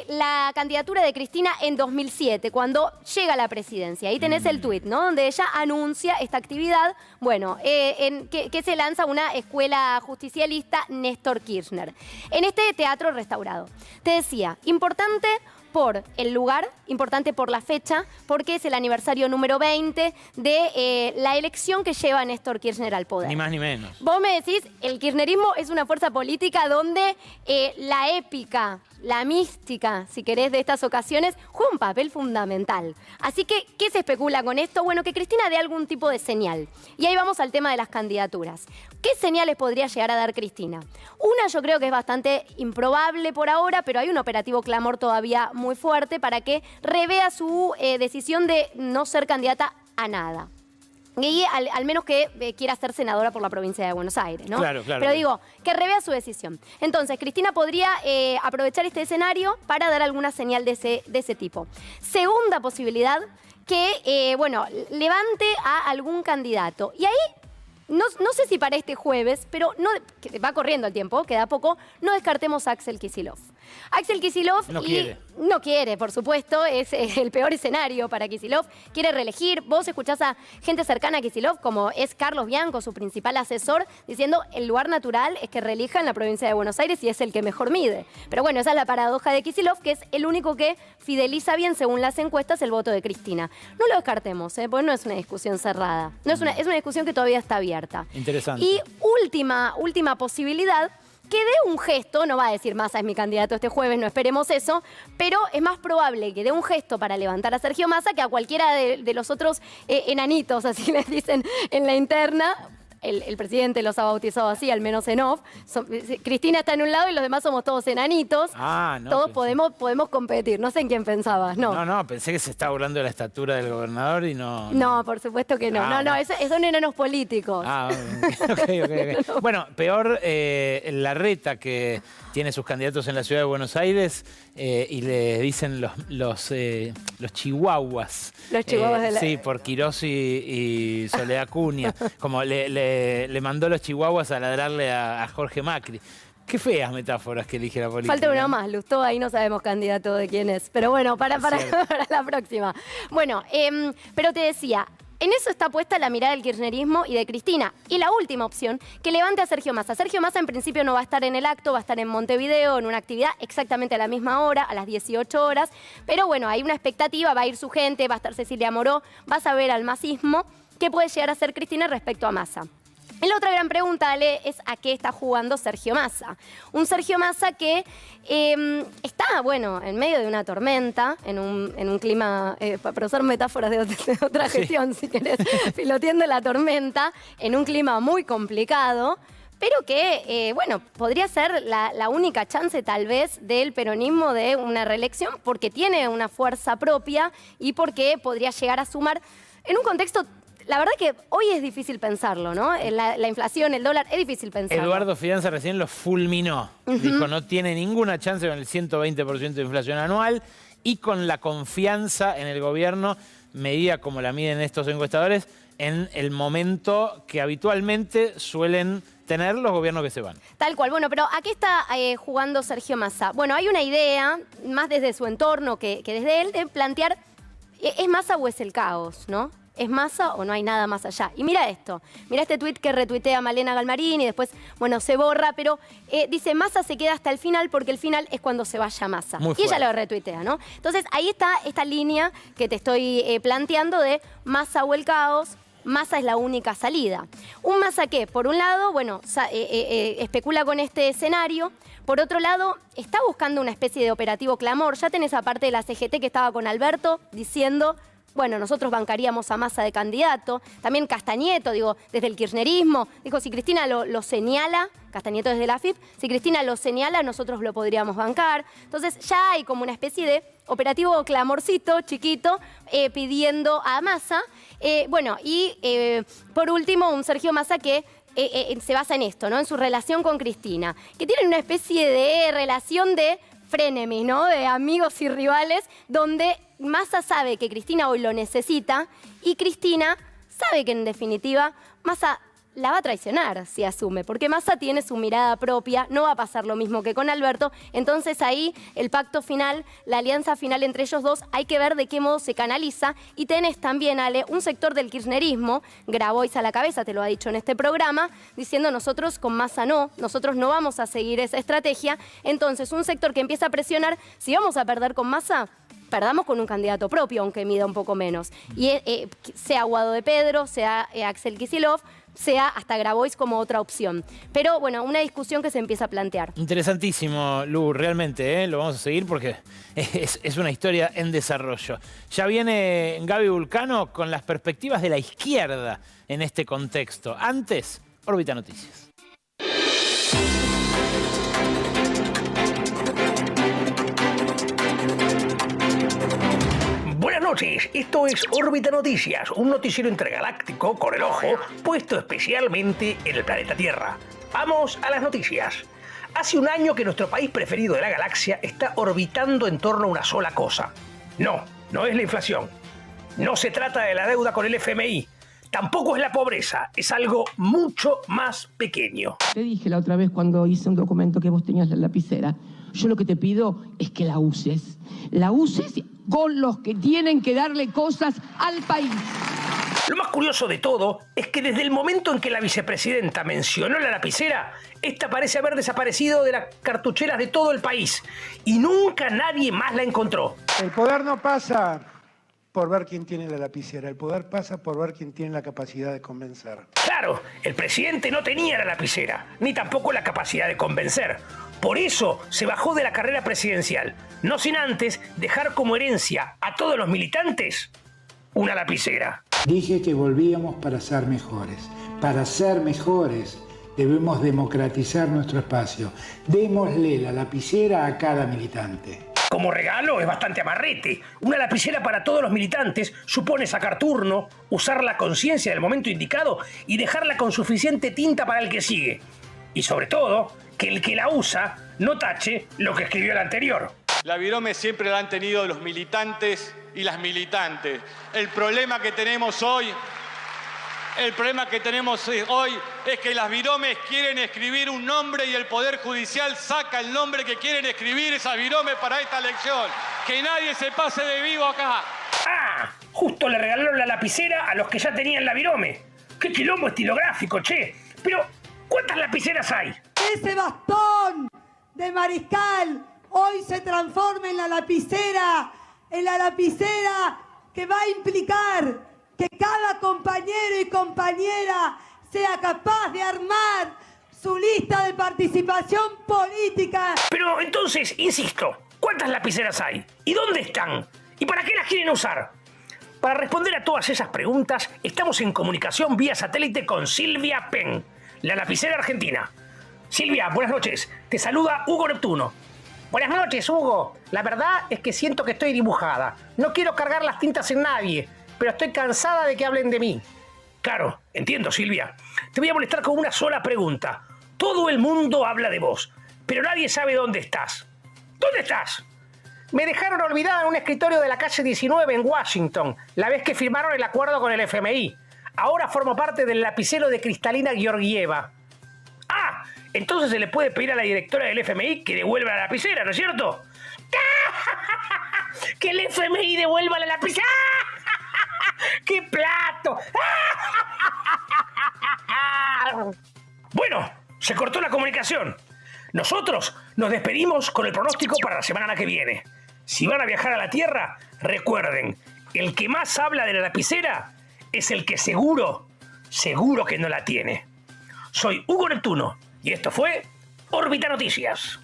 la candidatura de Cristina en 2007, cuando llega a la presidencia. Ahí tenés el tuit, ¿no? Donde ella anuncia esta actividad, bueno, que se lanza una escuela justicialista Néstor Kirchner, en este teatro restaurado. Te decía, importante por el lugar, importante por la fecha, porque es el aniversario número 20 de la elección que lleva Néstor Kirchner al poder. Ni más ni menos. Vos me decís, el kirchnerismo es una fuerza política donde la épica, la mística, si querés, de estas ocasiones, juega un papel fundamental. Así que, ¿qué se especula con esto? Bueno, que Cristina dé algún tipo de señal. Y ahí vamos al tema de las candidaturas. ¿Qué señales podría llegar a dar Cristina? Una yo creo que es bastante improbable por ahora, pero hay un operativo clamor todavía muy fuerte para que revea su decisión de no ser candidata a nada. Y al menos que quiera ser senadora por la provincia de Buenos Aires, ¿no? Claro, claro. Pero digo, que revea su decisión. Entonces, Cristina podría aprovechar este escenario para dar alguna señal de ese tipo. Segunda posibilidad, que, levante a algún candidato. Y ahí, no sé si para este jueves, pero que va corriendo el tiempo, queda poco, no descartemos a Axel Kicillof. Axel Kicillof no quiere, por supuesto, es el peor escenario para Kicillof. Quiere reelegir. Vos escuchás a gente cercana a Kicillof, como es Carlos Bianco, su principal asesor, diciendo el lugar natural es que reelija en la provincia de Buenos Aires y es el que mejor mide. Pero bueno, esa es la paradoja de Kicillof, que es el único que fideliza bien, según las encuestas, el voto de Cristina. No lo descartemos, porque no es una discusión cerrada. Es una discusión que todavía está abierta. Interesante. Y última posibilidad, que dé un gesto, no va a decir Massa es mi candidato este jueves, no esperemos eso, pero es más probable que dé un gesto para levantar a Sergio Massa que a cualquiera de los otros enanitos, así les dicen en la interna. El presidente los ha bautizado así, al menos en off. Cristina está en un lado y los demás somos todos enanitos. Todos podemos competir. No sé en quién pensabas, ¿no? No, pensé que se estaba burlando de la estatura del gobernador y no... No, por supuesto que no. Son enanos políticos. Ok. Bueno, peor Larreta, que tiene sus candidatos en la ciudad de Buenos Aires y le dicen los chihuahuas. Los chihuahuas de la... Sí, por Quirós y Soledad Acuña. Como le mandó los chihuahuas a ladrarle a Jorge Macri. Qué feas metáforas que elige la política. Falta una más, Lustó, ahí no sabemos candidato de quién es. Pero bueno, para la próxima. Bueno, pero te decía, en eso está puesta la mirada del kirchnerismo y de Cristina. Y la última opción, que levante a Sergio Massa. Sergio Massa en principio no va a estar en el acto, va a estar en Montevideo, en una actividad exactamente a la misma hora, a las 18 horas. Pero bueno, hay una expectativa, va a ir su gente, va a estar Cecilia Moró, vas a ver al masismo. ¿Qué puede llegar a ser Cristina respecto a Massa? Y la otra gran pregunta, Ale, es a qué está jugando Sergio Massa. Un Sergio Massa que está, bueno, en medio de una tormenta, en un clima, para usar metáforas de otra gestión, si querés, piloteando la tormenta, en un clima muy complicado, pero que, bueno, podría ser la única chance tal vez del peronismo de una reelección porque tiene una fuerza propia y porque podría llegar a sumar en un contexto. La verdad que hoy es difícil pensarlo, ¿no? La inflación, el dólar, es difícil pensarlo. Eduardo Fidanza recién lo fulminó. Dijo, no tiene ninguna chance con el 120% de inflación anual y con la confianza en el gobierno, medida como la miden estos encuestadores, en el momento que habitualmente suelen tener los gobiernos que se van. Tal cual. Bueno, pero ¿a qué está jugando Sergio Massa? Bueno, hay una idea, más desde su entorno que desde él, de plantear, ¿es Massa o es el caos, no? ¿Es Massa o no hay nada más allá? Y mira esto, mira este tuit que retuitea Malena Galmarini y después, bueno, se borra, pero dice Massa se queda hasta el final porque el final es cuando se vaya Massa. Y ella lo retuitea, ¿no? Entonces ahí está esta línea que te estoy planteando de Massa o el caos. Massa es la única salida. Un Massa que, por un lado, bueno, especula con este escenario. Por otro lado, está buscando una especie de operativo clamor. Ya tenés aparte de la CGT que estaba con Alberto diciendo, bueno, nosotros bancaríamos a Massa de candidato. También Castañeto, digo, desde el kirchnerismo. Dijo, si Cristina lo señala, Castañeto desde la AFIP, si Cristina lo señala, nosotros lo podríamos bancar. Entonces ya hay como una especie de operativo clamorcito, chiquito, pidiendo a Massa. Bueno, y por último, un Sergio Massa que se basa en esto, ¿no? En su relación con Cristina, que tienen una especie de relación de frenemies, ¿no? De amigos y rivales, donde Massa sabe que Cristina hoy lo necesita y Cristina sabe que en definitiva Massa la va a traicionar si asume, porque Massa tiene su mirada propia, no va a pasar lo mismo que con Alberto, entonces ahí el pacto final, la alianza final entre ellos dos, hay que ver de qué modo se canaliza y tenés también, Ale, un sector del kirchnerismo, Grabois a la cabeza, te lo ha dicho en este programa, diciendo nosotros con Massa no, nosotros no vamos a seguir esa estrategia, entonces un sector que empieza a presionar, si vamos a perder con Massa, perdamos con un candidato propio, aunque mida un poco menos. Y sea Guado de Pedro, sea Axel Kicillof, sea hasta Grabois como otra opción. Pero bueno, una discusión que se empieza a plantear. Interesantísimo, Lu, realmente, lo vamos a seguir porque es una historia en desarrollo. Ya viene Gaby Vulcano con las perspectivas de la izquierda en este contexto. Antes, Órbita Noticias. Buenas noches, esto es Órbita Noticias, un noticiero intergaláctico con el ojo puesto especialmente en el planeta Tierra. Vamos a las noticias. Hace un año que nuestro país preferido de la galaxia está orbitando en torno a una sola cosa. No es la inflación. No se trata de la deuda con el FMI. Tampoco es la pobreza, es algo mucho más pequeño. Te dije la otra vez cuando hice un documento que vos tenías la lapicera. Yo lo que te pido es que la uses. La uses con los que tienen que darle cosas al país. Lo más curioso de todo es que desde el momento en que la vicepresidenta mencionó la lapicera, esta parece haber desaparecido de las cartucheras de todo el país y nunca nadie más la encontró. El poder no pasa por ver quién tiene la lapicera, el poder pasa por ver quién tiene la capacidad de convencer. Claro, el presidente no tenía la lapicera, ni tampoco la capacidad de convencer. Por eso se bajó de la carrera presidencial, no sin antes dejar como herencia a todos los militantes una lapicera. Dije que volvíamos para ser mejores. Para ser mejores debemos democratizar nuestro espacio. Démosle la lapicera a cada militante. Como regalo es bastante amarrete. Una lapicera para todos los militantes supone sacar turno, usar la conciencia del momento indicado y dejarla con suficiente tinta para el que sigue. Y sobre todo, que el que la usa no tache lo que escribió el anterior. La virome siempre la han tenido los militantes y las militantes. El problema que tenemos hoy es que las viromes quieren escribir un nombre y el Poder Judicial saca el nombre que quieren escribir esas viromes para esta elección. Que nadie se pase de vivo acá. ¡Ah! Justo le regalaron la lapicera a los que ya tenían la virome. ¡Qué quilombo estilográfico, che! Pero, ¿cuántas lapiceras hay? Ese bastón de Mariscal hoy se transforma en la lapicera que va a implicar que cada compañero y compañera sea capaz de armar su lista de participación política. Pero entonces, insisto, ¿cuántas lapiceras hay? ¿Y dónde están? ¿Y para qué las quieren usar? Para responder a todas esas preguntas, estamos en comunicación vía satélite con Silvia Pen, la lapicera argentina. Silvia, buenas noches. Te saluda Hugo Neptuno. Buenas noches, Hugo. La verdad es que siento que estoy dibujada. No quiero cargar las tintas en nadie, pero estoy cansada de que hablen de mí. Claro, entiendo, Silvia. Te voy a molestar con una sola pregunta. Todo el mundo habla de vos, pero nadie sabe dónde estás. ¿Dónde estás? Me dejaron olvidada en un escritorio de la calle 19 en Washington, la vez que firmaron el acuerdo con el FMI. Ahora formo parte del lapicero de Cristalina Georgieva. Ah, entonces se le puede pedir a la directora del FMI que devuelva la lapicera, ¿no es cierto? ¡Que el FMI devuelva la lapicera! ¡Qué plato! Bueno, se cortó la comunicación. Nosotros nos despedimos con el pronóstico para la semana que viene. Si van a viajar a la Tierra, recuerden, el que más habla de la lapicera es el que seguro que no la tiene. Soy Hugo Neptuno y esto fue Órbita Noticias.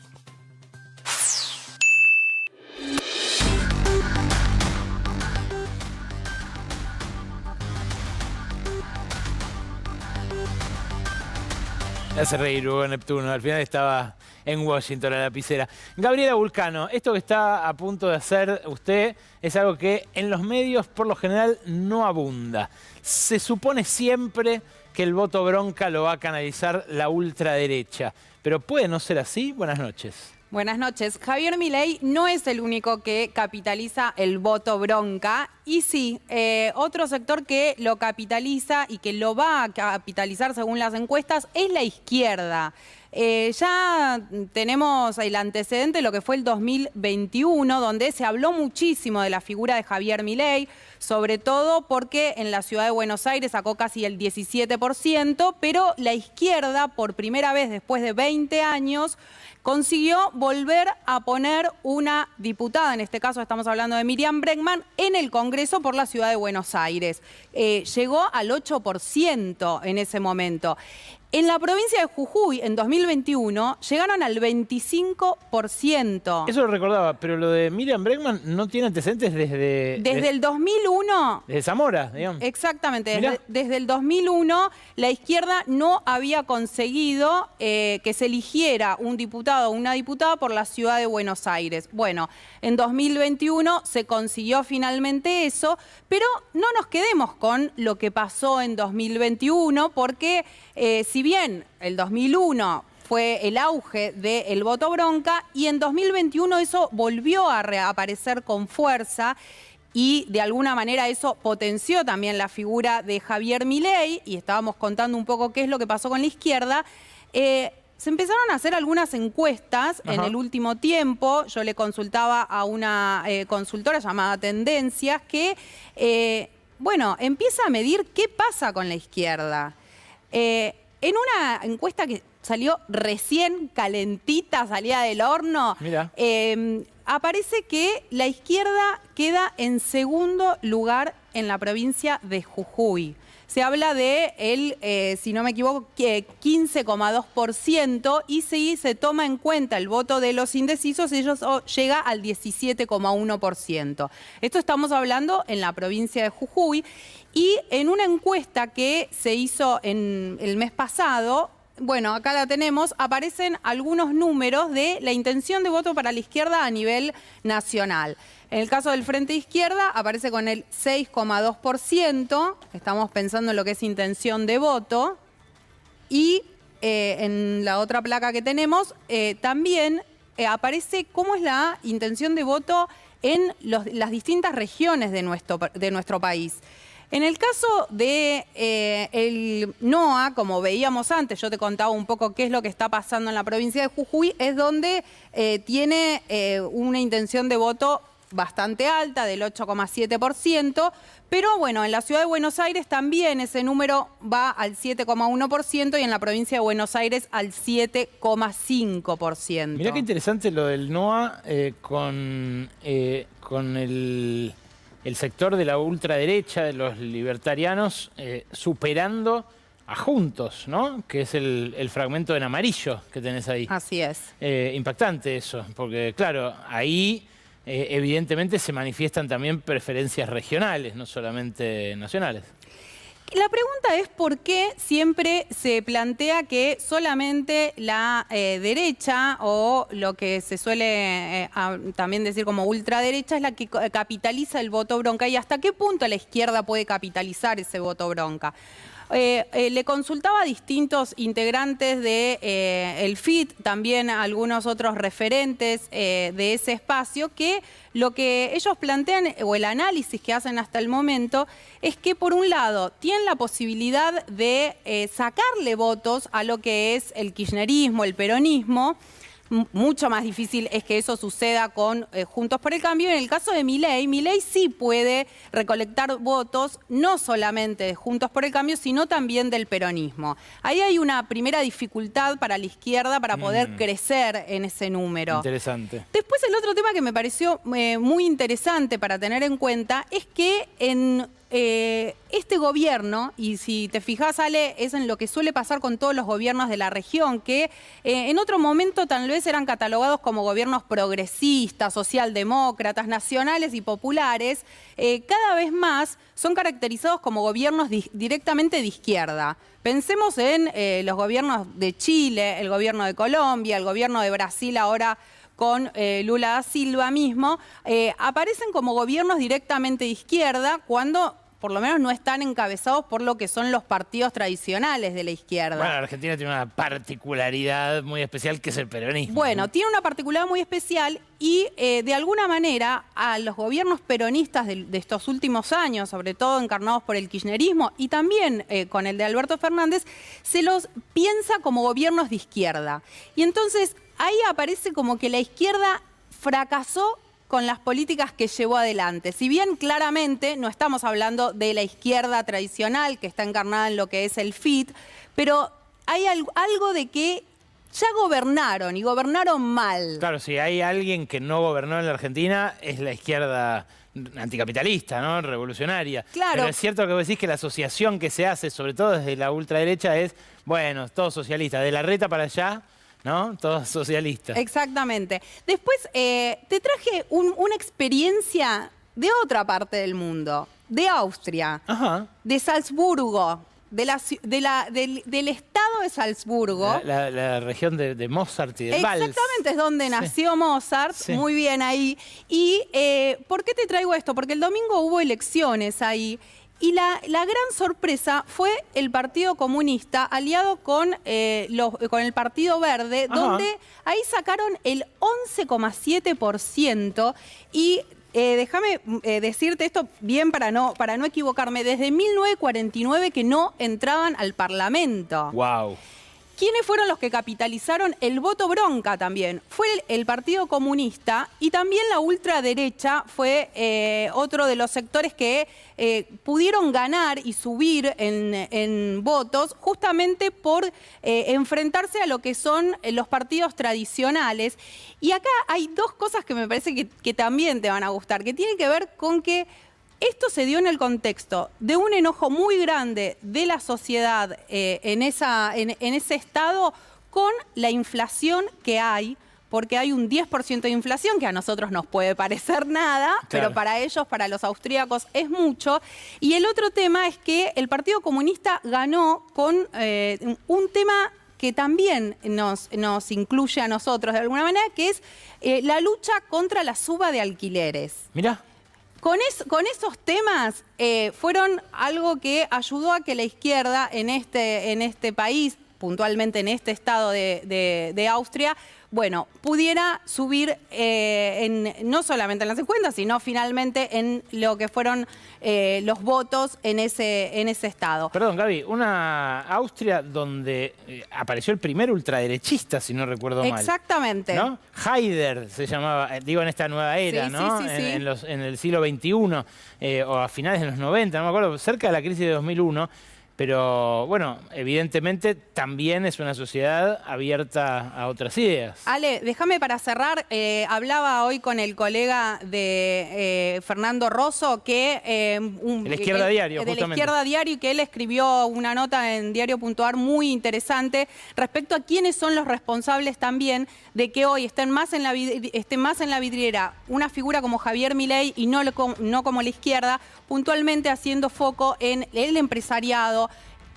Me hace reír Hugo Neptuno, al final estaba en Washington la lapicera. Gabriela Vulcano, esto que está a punto de hacer usted es algo que en los medios por lo general no abunda. Se supone siempre que el voto bronca lo va a canalizar la ultraderecha, pero ¿puede no ser así? Buenas noches. Buenas noches. Javier Milei no es el único que capitaliza el voto bronca. Y sí, otro sector que lo capitaliza y que lo va a capitalizar según las encuestas es la izquierda. Ya tenemos el antecedente de lo que fue el 2021, donde se habló muchísimo de la figura de Javier Milei, sobre todo porque en la ciudad de Buenos Aires sacó casi el 17%, pero la izquierda, por primera vez después de 20 años, consiguió volver a poner una diputada, en este caso estamos hablando de Miriam Bregman, en el Congreso por la ciudad de Buenos Aires. Llegó al 8% en ese momento. En la provincia de Jujuy, en 2021, llegaron al 25%. Eso lo recordaba, pero lo de Miriam Bregman no tiene antecedentes desde el 2001. Desde Zamora, digamos. Exactamente. Desde el 2001, la izquierda no había conseguido que se eligiera un diputado o una diputada por la ciudad de Buenos Aires. Bueno, en 2021 se consiguió finalmente eso, pero no nos quedemos con lo que pasó en 2021, porque si bien el 2001 fue el auge del voto bronca, y en 2021 eso volvió a reaparecer con fuerza y de alguna manera eso potenció también la figura de Javier Milei, y estábamos contando un poco qué es lo que pasó con la izquierda. Se empezaron a hacer algunas encuestas en el último tiempo. Yo le consultaba a una consultora llamada Tendencias que, bueno, empieza a medir qué pasa con la izquierda. En una encuesta que salió recién calentita, salía del horno, aparece que la izquierda queda en segundo lugar en la provincia de Jujuy. Se habla de si no me equivoco, 15,2%, y si se toma en cuenta el voto de los indecisos, ellos llega al 17,1%. Esto estamos hablando en la provincia de Jujuy. Y en una encuesta que se hizo en el mes pasado, bueno, acá la tenemos, aparecen algunos números de la intención de voto para la izquierda a nivel nacional. En el caso del Frente Izquierda aparece con el 6,2%, estamos pensando en lo que es intención de voto, y en la otra placa que tenemos también aparece cómo es la intención de voto en las distintas regiones de nuestro país. En el caso de el NOA, como veíamos antes, yo te contaba un poco qué es lo que está pasando en la provincia de Jujuy, es donde tiene una intención de voto bastante alta, del 8,7%, pero bueno, en la ciudad de Buenos Aires también ese número va al 7,1% y en la provincia de Buenos Aires al 7,5%. Mirá qué interesante lo del NOA con el sector de la ultraderecha, de los libertarianos, superando a Juntos, ¿no? Que es el fragmento en amarillo que tenés ahí. Así es. Impactante eso, porque claro, ahí evidentemente se manifiestan también preferencias regionales, no solamente nacionales. La pregunta es por qué siempre se plantea que solamente la derecha, o lo que se suele también decir como ultraderecha, es la que capitaliza el voto bronca, y hasta qué punto la izquierda puede capitalizar ese voto bronca. Le consultaba a distintos integrantes del FIT, también a algunos otros referentes de ese espacio, que lo que ellos plantean, o el análisis que hacen hasta el momento, es que por un lado tienen la posibilidad de sacarle votos a lo que es el kirchnerismo, el peronismo. Mucho más difícil es que eso suceda con Juntos por el Cambio. En el caso de Milei sí puede recolectar votos, no solamente de Juntos por el Cambio, sino también del peronismo. Ahí hay una primera dificultad para la izquierda para poder crecer en ese número. Interesante. Después, el otro tema que me pareció muy interesante para tener en cuenta es que en este gobierno, y si te fijas, Ale, es en lo que suele pasar con todos los gobiernos de la región, que en otro momento tal vez eran catalogados como gobiernos progresistas, socialdemócratas, nacionales y populares, cada vez más son caracterizados como gobiernos directamente de izquierda. Pensemos en los gobiernos de Chile, el gobierno de Colombia, el gobierno de Brasil ahora con Lula da Silva mismo, aparecen como gobiernos directamente de izquierda cuando por lo menos no están encabezados por lo que son los partidos tradicionales de la izquierda. Bueno, Argentina tiene una particularidad muy especial que es el peronismo. Bueno, tiene una particularidad muy especial y de alguna manera a los gobiernos peronistas de estos últimos años, sobre todo encarnados por el kirchnerismo y también con el de Alberto Fernández, se los piensa como gobiernos de izquierda. Y entonces ahí aparece como que la izquierda fracasó con las políticas que llevó adelante. Si bien claramente no estamos hablando de la izquierda tradicional que está encarnada en lo que es el FIT, pero hay algo de que ya gobernaron y gobernaron mal. Claro, si hay alguien que no gobernó en la Argentina es la izquierda anticapitalista, ¿no? Revolucionaria. Claro. Pero es cierto que vos decís que la asociación que se hace, sobre todo desde la ultraderecha, es, bueno, todo socialista, de Larreta para allá, ¿no? Todos socialistas. Exactamente. Después te traje una experiencia de otra parte del mundo, de Austria, de Salzburgo, del estado de Salzburgo. La región de Mozart y del Vals. Exactamente, es donde nació Mozart, muy bien ahí. Y ¿por qué te traigo esto? Porque el domingo hubo elecciones ahí. Y la gran sorpresa fue el Partido Comunista aliado con el Partido Verde, donde ahí sacaron el 11,7% y déjame decirte esto bien para no equivocarme, desde 1949 que no entraban al Parlamento. Wow. ¿Quiénes fueron los que capitalizaron el voto bronca también? Fue el Partido Comunista y también la ultraderecha fue otro de los sectores que pudieron ganar y subir en votos justamente por enfrentarse a lo que son los partidos tradicionales. Y acá hay dos cosas que me parece que también te van a gustar, que tienen que ver con que esto se dio en el contexto de un enojo muy grande de la sociedad en ese estado con la inflación que hay, porque hay un 10% de inflación, que a nosotros nos puede parecer nada, pero para ellos, para los austríacos, es mucho. Y el otro tema es que el Partido Comunista ganó con un tema que también nos incluye a nosotros de alguna manera, que es la lucha contra la suba de alquileres. Mirá. Con esos temas fueron algo que ayudó a que la izquierda en este país, puntualmente en este estado de Austria, bueno, pudiera subir no solamente en las encuestas, sino finalmente en lo que fueron los votos en ese estado. Perdón, Gaby, una Austria donde apareció el primer ultraderechista, si no recuerdo mal. Exactamente. ¿No? Haider se llamaba, digo, en esta nueva era, sí, ¿no? Sí. En el siglo XXI o a finales de los 90, no me acuerdo, cerca de la crisis de 2001. Pero bueno, evidentemente también es una sociedad abierta a otras ideas. Ale, déjame para cerrar, hablaba hoy con el colega de Fernando Rosso, que... de la Izquierda Diario, de justamente. la Izquierda Diario, y que él escribió una nota en Diario.ar muy interesante respecto a quiénes son los responsables también de que hoy esté más en la vidriera una figura como Javier Milei y no como la izquierda, puntualmente haciendo foco en el empresariado,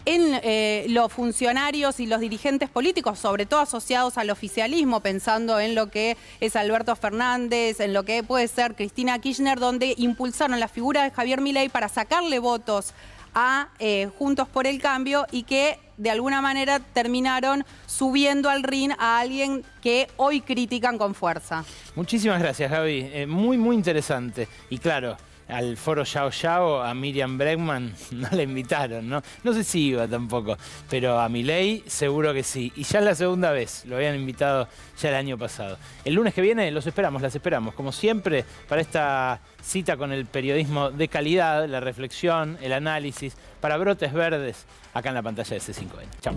en los funcionarios y los dirigentes políticos, sobre todo asociados al oficialismo, pensando en lo que es Alberto Fernández, en lo que puede ser Cristina Kirchner, donde impulsaron la figura de Javier Milei para sacarle votos a Juntos por el Cambio y que de alguna manera terminaron subiendo al ring a alguien que hoy critican con fuerza. Muchísimas gracias, Gaby. Muy, muy interesante. Y claro, al foro Yao Yao, a Miriam Bregman, no la invitaron, ¿no? No sé si iba tampoco, pero a Milei seguro que sí. Y ya es la segunda vez, lo habían invitado ya el año pasado. El lunes que viene las esperamos, como siempre, para esta cita con el periodismo de calidad, la reflexión, el análisis, para Brotes Verdes, acá en la pantalla de C5N. Chao.